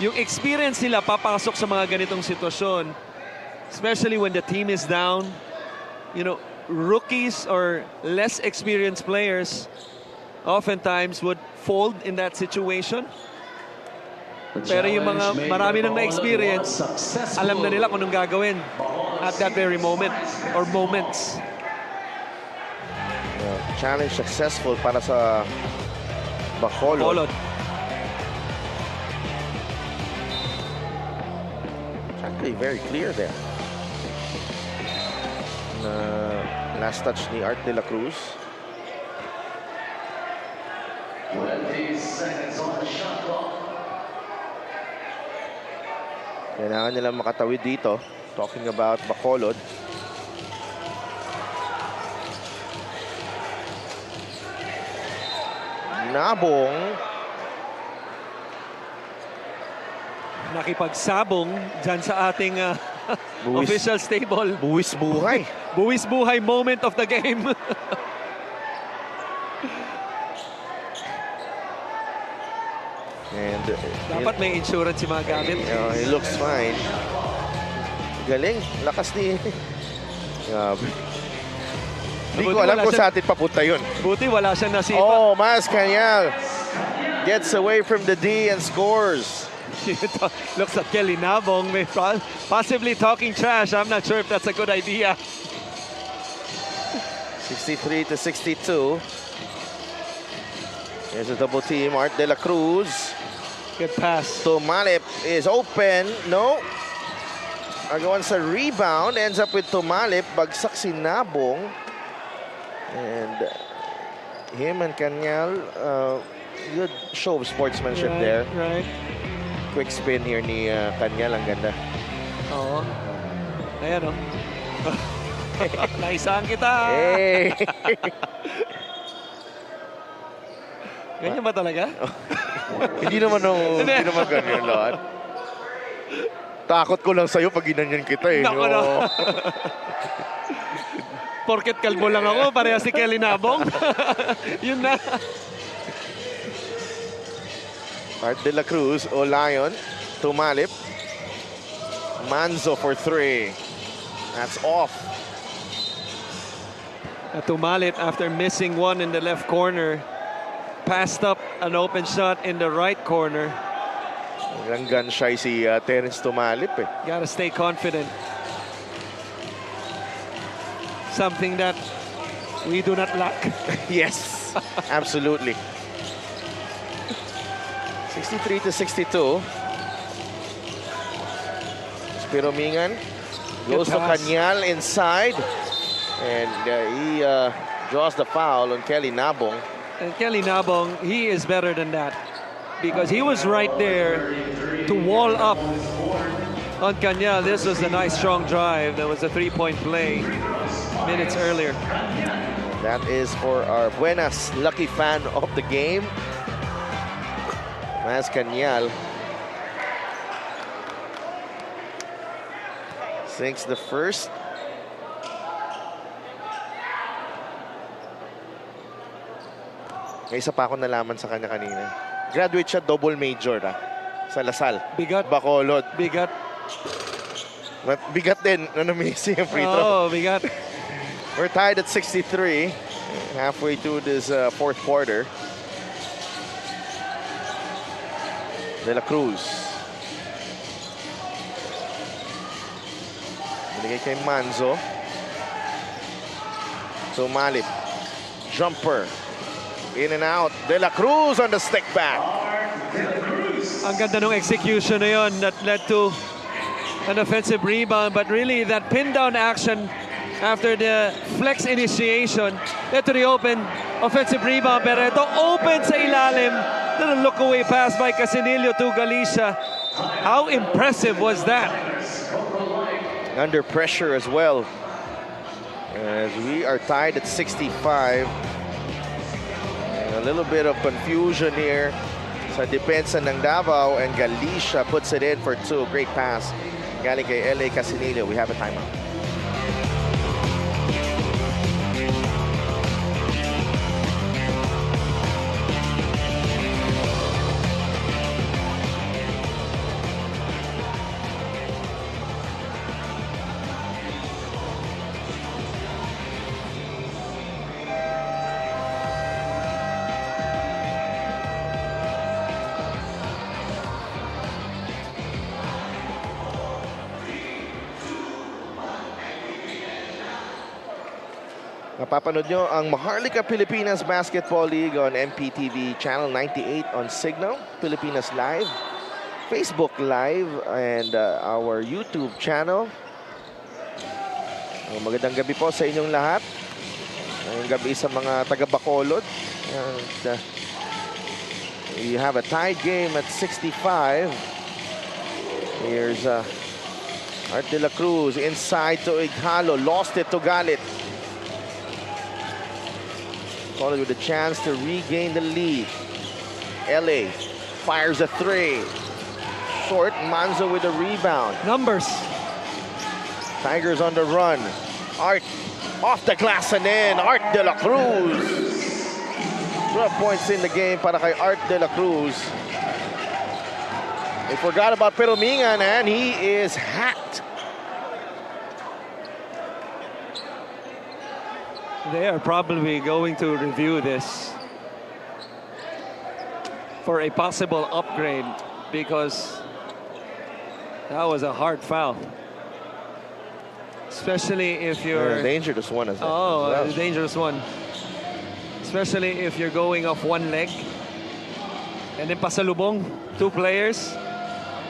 yung experience nila papasok sa mga ganitong sitwasyon. Especially when the team is down, you know, rookies or less experienced players oftentimes would fold in that situation. Pero yung mga marami nang na-experience, alam na nila kung anong gagawin at that very moment or moments. Challenge successful para sa Bacolod. Really very clear there. Last touch ni Art de la Cruz. 20 seconds on the shot clock. Kailangan nila makatawid dito. Talking about Bacolod. Nabong. Nakipagsabong dyan sa ating official stable. Buwis buhay. Buwis buhay moment of the game. And Dapat may insurance si mga gamit. he looks fine. Galing. Lakas ni... Grabe. Hindi ko alam kung sa atin papunta yun. Buti wala siyang nasipa. Oh, Mas Cañal gets away from the D and scores. Looks at Kelly Nabong, may possibly talking trash. I'm not sure if that's a good idea. 63 to 62. Here's a double team. Art de la Cruz. Good pass. Tumalip is open. No. Agawan sa rebound. Ends up with Tumalip. Bagsak si Nabong. And him and Cañal, good show of sportsmanship there. Right. Quick spin here ni Cañal. Ang ganda. Oo. Ayan o. Naisaan kita. Hey! Ganyan ba talaga? Hindi naman ganyan lahat. Takot ko lang sa'yo pag ginanyan kita eh. Nako na. Porket kalbo lang ako, pareha si Kelly Nabong. Yun na. Art de la Cruz, Lion, Tumalip. Manzo for 3. That's off. Tumalit after missing one in the left corner. Passed up an open shot in the right corner. Ilang gun shy si Terence Tumalip eh. Gotta stay confident. Something that we do not lack. Yes, absolutely. 63 to 62. Spiro Mingan goes to Cañal inside. And he draws the foul on Kelly Nabong. And Kelly Nabong, he is better than that. Because he was right there to wall up on Cañal. This was a nice strong drive. That was a three-point play minutes earlier. That is for our Buenas lucky fan of the game, Mas Cañal. Sinks the first. May isa pa ako nalaman sa kanya kanina. Graduate siya double major sa Lasal. Bigat. Bacolod. Bigat. Bigat din na na-miss yung free throw. Oh, bigat. We're tied at 63. Halfway through this fourth quarter. De la Cruz. Binigay kay Manzo. Tumalip. Jumper. In and out. De la Cruz on the stick back. Ang ganda ng execution na yun that led to an offensive rebound. But really, that pin down action after the flex initiation, ito the open offensive rebound. Pero ito open sa ilalim. Little look away pass by Casinillo to Galicia. How impressive was that? Under pressure as well. As we are tied at 65. A little bit of confusion here sa depensa ng Davao, and Galicia puts it in for 2. Great pass. Galing kay LA Casinillo. We have a timeout. Napapanood nyo ang Maharlika Pilipinas Basketball League on MPTV Channel 98 on Signal, Pilipinas Live. Facebook Live and our YouTube channel. Magandang gabi po sa inyong lahat. Ngayong gabi sa mga taga Bacolod. And you have a tied game at 65. Here's Art de la Cruz inside to Ighalo. Lost it to Galit. Bacolod with a chance to regain the lead. LA fires a three. Short. Manzo with a rebound. Numbers. Tigers on the run. Art off the glass and in. Art de la Cruz. 12 points in the game para kay Art de la Cruz. They forgot about Peromingan and he is hacked. They are probably going to review this for a possible upgrade because that was a hard foul. Especially if you're... A dangerous one as well. Oh, a dangerous one. Especially if you're going off one leg. And then pasalubong, two players.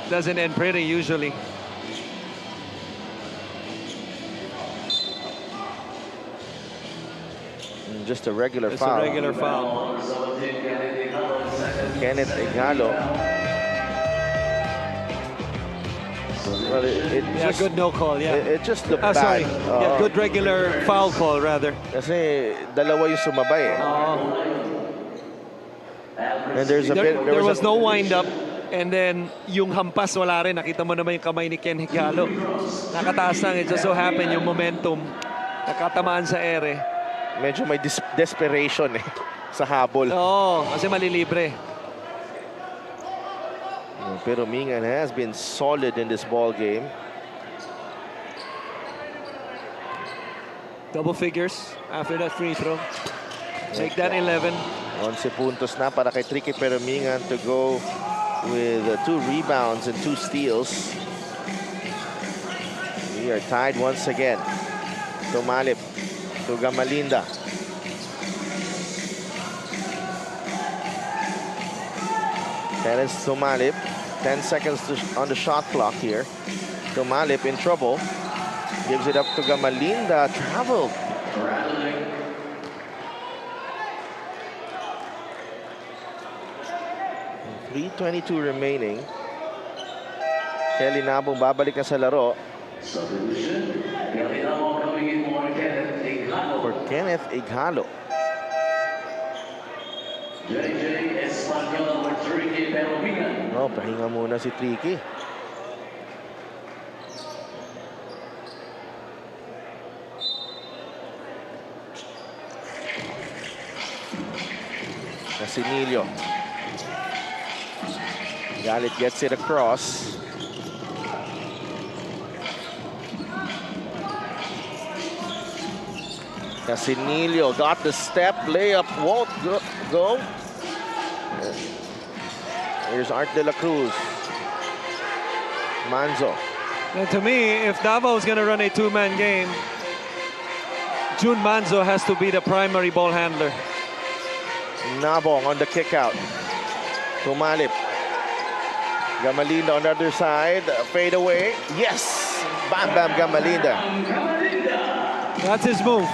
Doesn't end pretty usually. Just a regular It's foul. a regular foul. Kenneth Ighalo. Well, Yeah, just, good no call, yeah. It just looked Sorry. bad. Yeah, good regular foul call, rather. Kasi dalawa yung sumabay eh. And there's a bit... There was no wind-up. And then, yung hampas, wala rin. Nakita mo naman yung kamay ni Ken Higalo. Nakataas lang. It just so happened yung momentum. Nakatamaan sa ere. Medyo may desperation eh sa habol. Oo, kasi malilibre. Pero Mingan has been solid in this ball game. Double figures after that free throw. Make that 11. 11 puntos na para kay Tricky Peromingan to go with 2 rebounds and 2 steals. We are tied once again. Tumalip to Gamalinda. Terence Tumalip. 10 seconds on the shot clock here. Tumalip in trouble. Gives it up to Gamalinda. Traveled. 3:22 remaining. Kelly Nabong babalik na sa laro. For Kenneth Ighalo. Oh, pahinga muna si Tricky. Casinillo. Galit gets it across. Casinillo got the step, layup won't go. Here's Art de la Cruz. Manzo. And to me, if Davao is going to run a two-man game, June Manzo has to be the primary ball handler. Nabong on the kick out. Tumalip. Gamalinda on the other side. Fade away. Yes! Bam Bam Gamalinda. That's his move.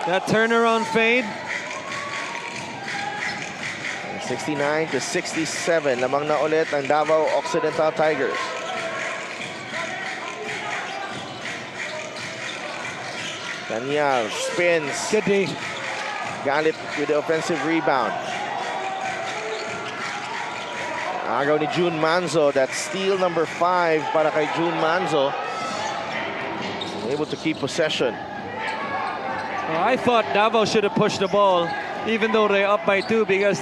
That turnaround fade. 69-67. Lamang na ulit ang Davao Occidental Tigers. Daniel spins. Good D. Galit with the offensive rebound. Agaw ni June Manzo. That's steal number 5 para kay June Manzo. Able to keep possession. I thought Davao should have pushed the ball, even though they're up by 2, because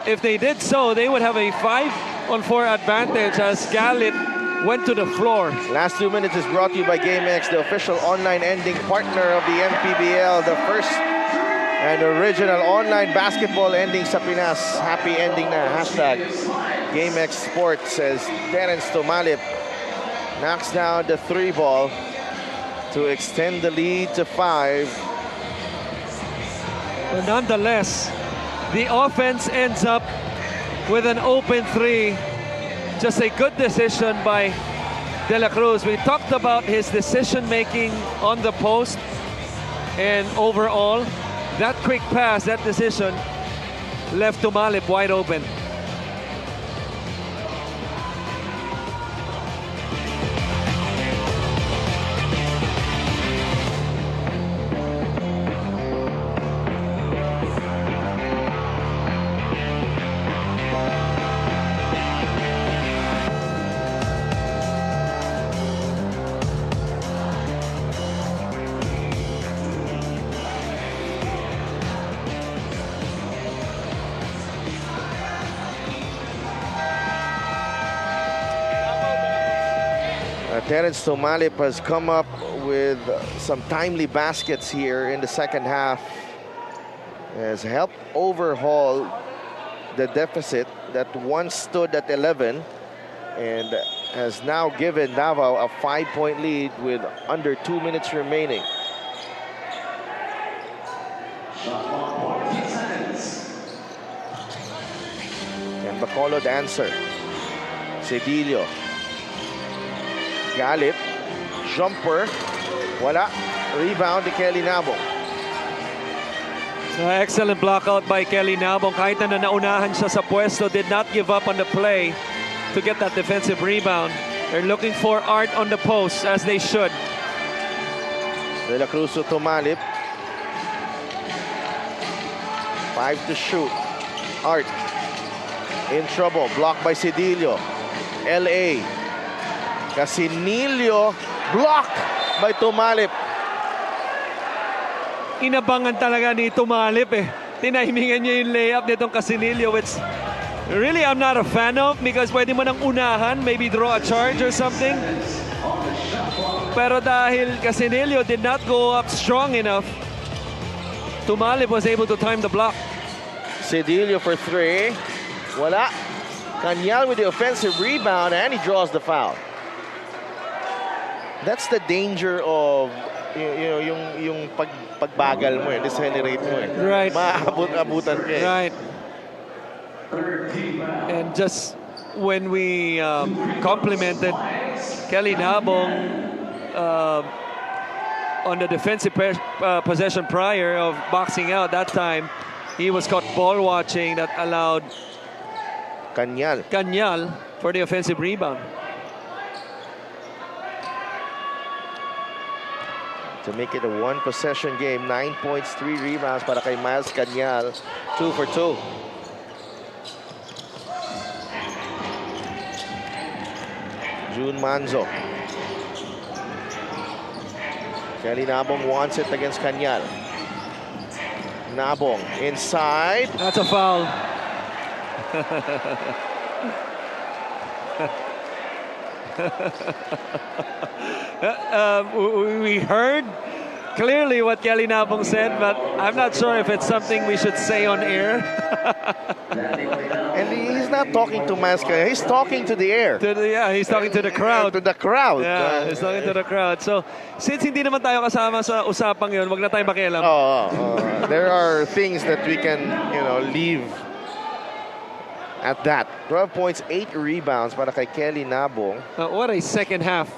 if they did so, they would have a 5-on-4 advantage as Galit went to the floor. Last 2 minutes is brought to you by GameX, the official online ending partner of the MPBL, the first and original online basketball ending sa Pinas. Happy ending na. Hashtag GameX Sports, says Terence Tumalip. Knocks down the 3 ball to extend the lead to 5. But nonetheless, the offense ends up with an open 3. just a good decision by De La Cruz. We talked about his decision-making on the post, and overall, that quick pass, that decision, left Tumalip wide open. Terence Tumalip has come up with some timely baskets here in the second half. Has helped overhaul the deficit that once stood at 11 and has now given Davao a 5-point lead with under 2 minutes remaining. And Bacolod answer. Cedillo. Galit. Jumper. Wala. Rebound ni Kelly Nabong. Excellent block out by Kelly Nabong. Kahit na naunahan siya sa pwesto, did not give up on the play to get that defensive rebound. They're looking for Art on the post, as they should. De La Cruz to Tumalip. 5 to shoot. Art in trouble. Blocked by Cedillo. LA. Casinillo. Blocked by Tumalip. Inabangan talaga ni Tumalip eh. Tinahimingan niya yung layup nitong Casinillo, which really I'm not a fan of because pwede mo nang unahan, maybe draw a charge or something. Pero dahil Casinillo did not go up strong enough, Tumalip was able to time the block. Cedillo for 3. Wala. Cañal with the offensive rebound and he draws the foul. That's the danger of yung pagbagal mo, decelerate mo. Right. Maabot-abutan ka. Right. And just when we complimented Kelly Nabong on the defensive possession prior of boxing out, that time he was caught ball watching that allowed Cañal for the offensive rebound. To make it a one-possession game, 9 points, 3 rebounds para kay Miles Cañal, 2 for 2. June Manzo. Kelly Nabong wants it against Cañal. Nabong inside. That's a foul. We heard clearly what Kelly Nabong said, but I'm not sure if it's something we should say on air. And he's not talking to Miles Cañal, he's talking to the air. Yeah, he's talking to the crowd. To the crowd. Yeah, he's talking to the crowd. So, since hindi naman tayo kasama sa usapang yun, wag na tayong makialam. There are things that we can, leave at that. 12 points, 8 rebounds para kay Kelly Nabong. What a second half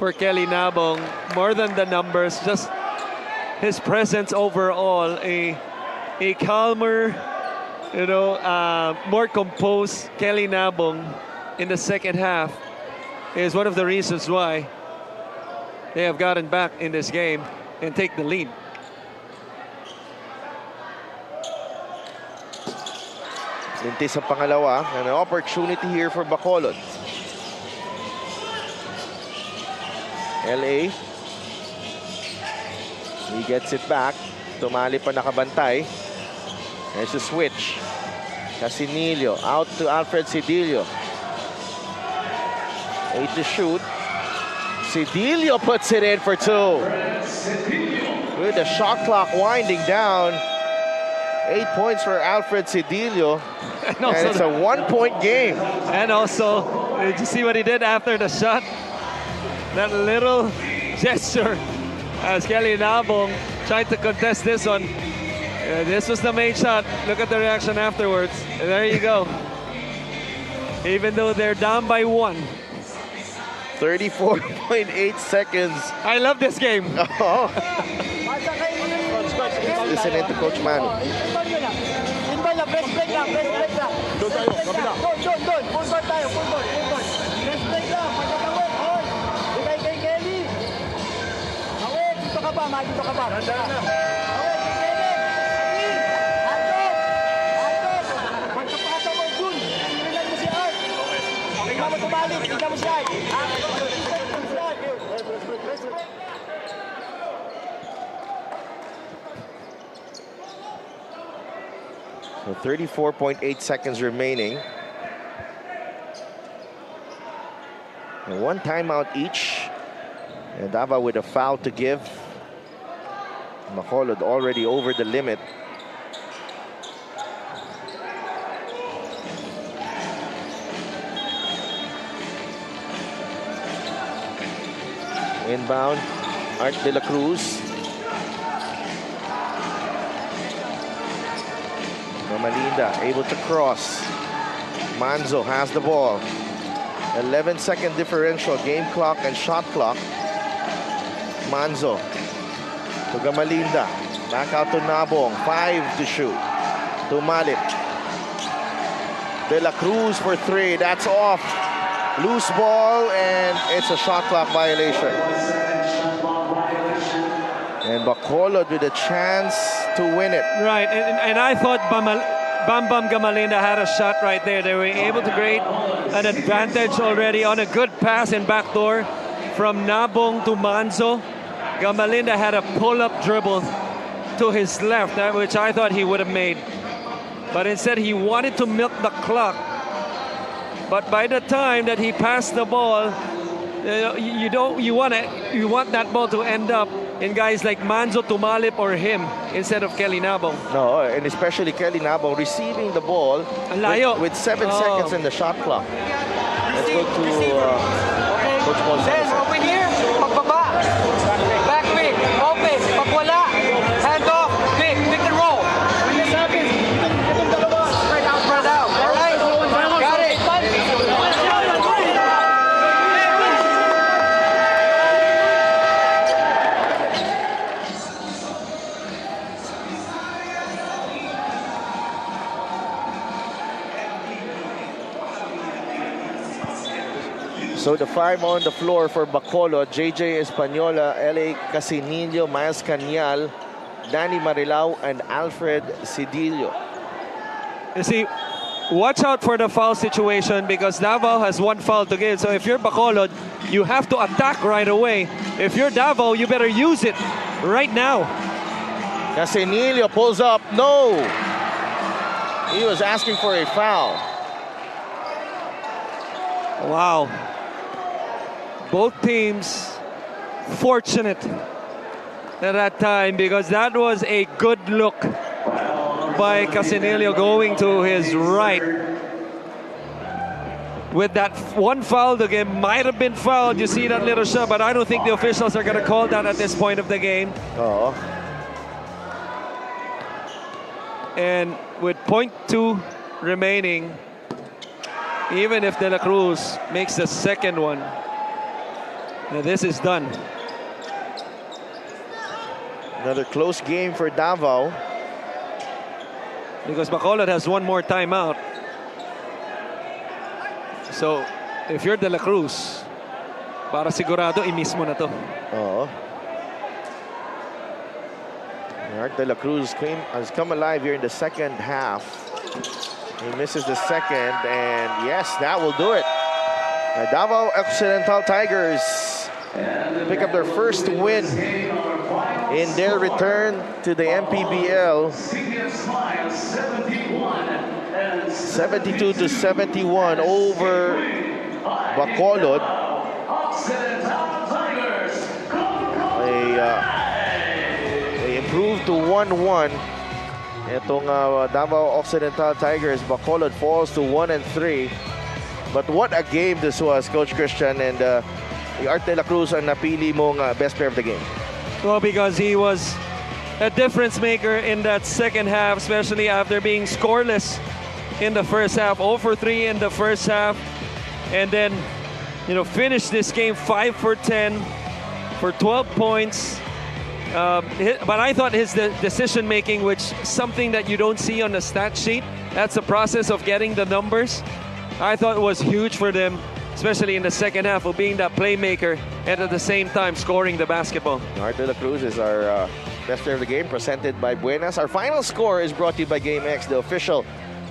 for Kelly Nabong. More than the numbers, just his presence overall. A calmer, more composed Kelly Nabong in the second half is one of the reasons why they have gotten back in this game and take the lead. Linti sa pangalawa, an opportunity here for Bacolod. LA. He gets it back. Tumali pa nakabantay. There's a switch. Casinillo out to Alfred Cedillo. 8 to shoot. Cedillo puts it in for 2. With the shot clock winding down. 8 points for Alfred Cedillo. And it's a 1-point game. And also, did you see what he did after the shot? That little gesture as Kelly Nabong tried to contest this one. This was the main shot. Look at the reaction afterwards. There you go. even though they're down by 1. 34.8 seconds. I love this game. Oh. Listening to Coach Manu. Inball lang, press break lang, press break lang. Doon tayo, kabila. Doon. Full ball tayo, full ball. Press break lang, pagkakawin. Hoy, bigay kay Kelly. Awit, dito ka ba? Dito ka ba? Dandaan na. Awit, kay Kelly. Antok. Pagkapasa mo, Jun. Tingnan mo si Art. Tingnan mo tumalik, tingnan mo si Art. Press break. So 34.8 seconds remaining. And 1 timeout each. And Davao with a foul to give. Bacolod already over the limit. Inbound, Art de la Cruz. Malinda able to cross. Manzo has the ball. 11-second differential, game clock and shot clock. Manzo to Gamalinda. Back out to Nabong. 5 to shoot. To Malip. De La Cruz for 3. That's off. Loose ball, and it's a shot clock violation. And Bacolod with a chance to win it. Right, and I thought Bam Bam Gamalinda had a shot right there. They were able to create an advantage already on a good pass and backdoor from Nabong to Manzo. Gamalinda had a pull-up dribble to his left, which I thought he would have made. But instead, he wanted to milk the clock. But by the time that he passed the ball, you want that ball to end up in guys like Manzo, Tumalip, or him instead of Kelly Nabong. No, and especially Kelly Nabong receiving the ball with 7 seconds in the shot clock. Let's go to Coach Gonzalez. Open here, pagbaba. Back quick, open, pag wala. Hand off, pick and roll. Itong dalawa. Spread out. Alright, got it. So the 5 on the floor for Bacolod: JJ Española, LA Casinillo, Miles Cañal, Danny Marilao, and Alfred Cedillo. You see, watch out for the foul situation because Davao has 1 foul to give. So if you're Bacolod, you have to attack right away. If you're Davao, you better use it right now. Casinillo pulls up. No! He was asking for a foul. Wow. Both teams fortunate at that time because that was a good look by Casinillo going to his right. With that 1 foul, the game might have been fouled. You see that little shot, but I don't think the officials are going to call that at this point of the game. Oh. And with 0.2 remaining, even if De La Cruz makes the second one, this is done. Another close game for Davao. Because Bacolod has 1 more timeout. So, if you're De La Cruz, para sigurado, i-miss mo na to. Oh. Art De La Cruz has come alive here in the second half. He misses the second, and yes, that will do it. The Davao Occidental Tigers pick up their first win in their return to the MPBL. 72-71 over Bacolod. They improved to 1-1. Itong Davao Occidental Tigers, Bacolod falls to 1-3. But what a game this was, Coach Christian, and Art De La Cruz ang napili mong best player of the game. Well, because he was a difference maker in that second half, especially after being scoreless in the first half, 0 for 3 in the first half, and then, finish this game 5 for 10 for 12 points. But I thought his decision making, which something that you don't see on the stat sheet, that's the process of getting the numbers. I thought it was huge for them, especially in the second half, of being that playmaker and at the same time scoring the basketball. Art de la Cruz is our best player of the game, presented by Buenas. Our final score is brought to you by GameX, the official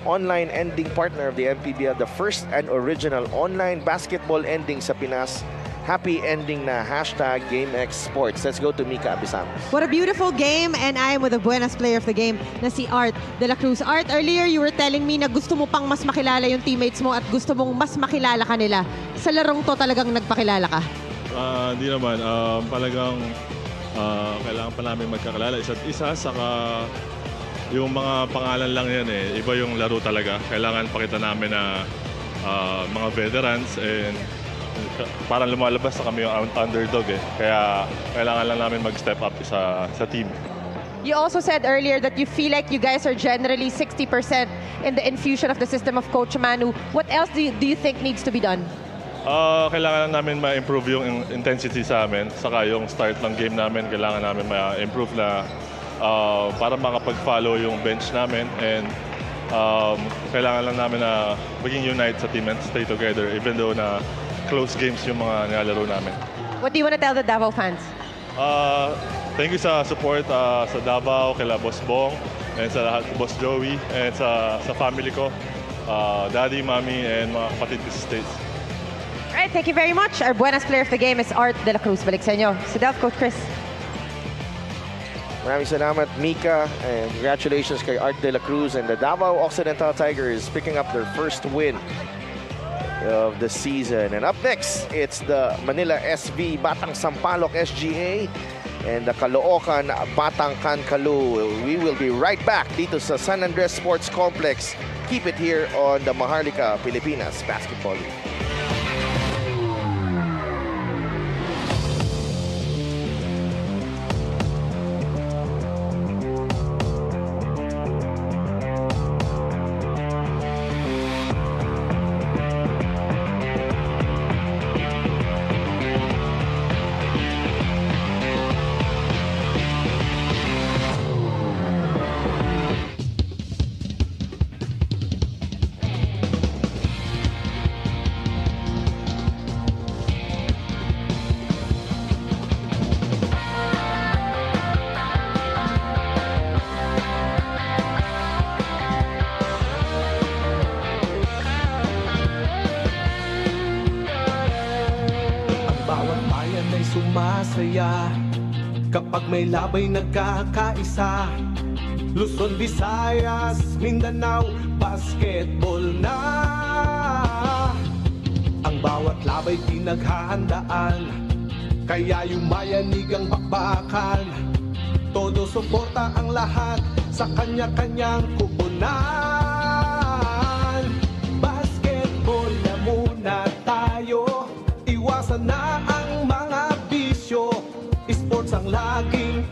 online ending partner of the MPBL, the first and original online basketball ending sa Pinas. Happy ending na #GameX Sports. Let's go to Mika Abisam. What a beautiful game, and I am with the Buenas player of the game na si Art de la Cruz. Art, earlier you were telling me na gusto mo pang mas makilala yung teammates mo at gusto mong mas makilala kanila. Sa larong to talagang nagpakilala ka? Hindi naman. Talagang kailangan pa namin magkakalala isa't isa. Saka yung mga pangalan lang yan eh. Iba yung laro talaga. Kailangan pakita namin na mga veterans and parang lumalabas na kami yung underdog eh. Kaya kailangan lang namin mag-step up sa team. You also said earlier that you feel like you guys are generally 60% in the infusion of the system of Coach Manu. What else do you think needs to be done? Kailangan lang namin ma-improve yung intensity sa amin. Saka yung start ng game namin, kailangan namin ma-improve na para makapag-follow yung bench namin. And kailangan lang namin na maging unite sa team and stay together even though na close games yung mga nilalaro namin. What do you want to tell the Davao fans? Thank you sa support sa Davao, kila Boss Bong, and sa lahat, Boss Joey, and sa family ko, Daddy, Mommy, and mga kapatid ko sa States. Alright, thank you very much. Our Buenas player of the game is Art de la Cruz. Balik sa inyo. Si Delf, Coach Chris. Maraming salamat, Mika, and congratulations kay Art de la Cruz and the Davao Occidental Tigers picking up their first win of the season. And up next, it's the Manila SV Batang Sampaloc SGA and the Caloocan Batang Kankalu. We will be right back dito sa San Andres Sports Complex. Keep it here on the Maharlika Pilipinas Basketball League. Sumasaya kapag may labay nagkakaisa. Luzon, Visayas, Mindanao, basketball na. Ang bawat labay pinaghahandaan, kaya yumayanig ang bakbakan. Todo suporta ang lahat sa kanya-kanyang kupunan. Basketball na muna tayo, iwasan na ang mga bisyo. Sports ang laging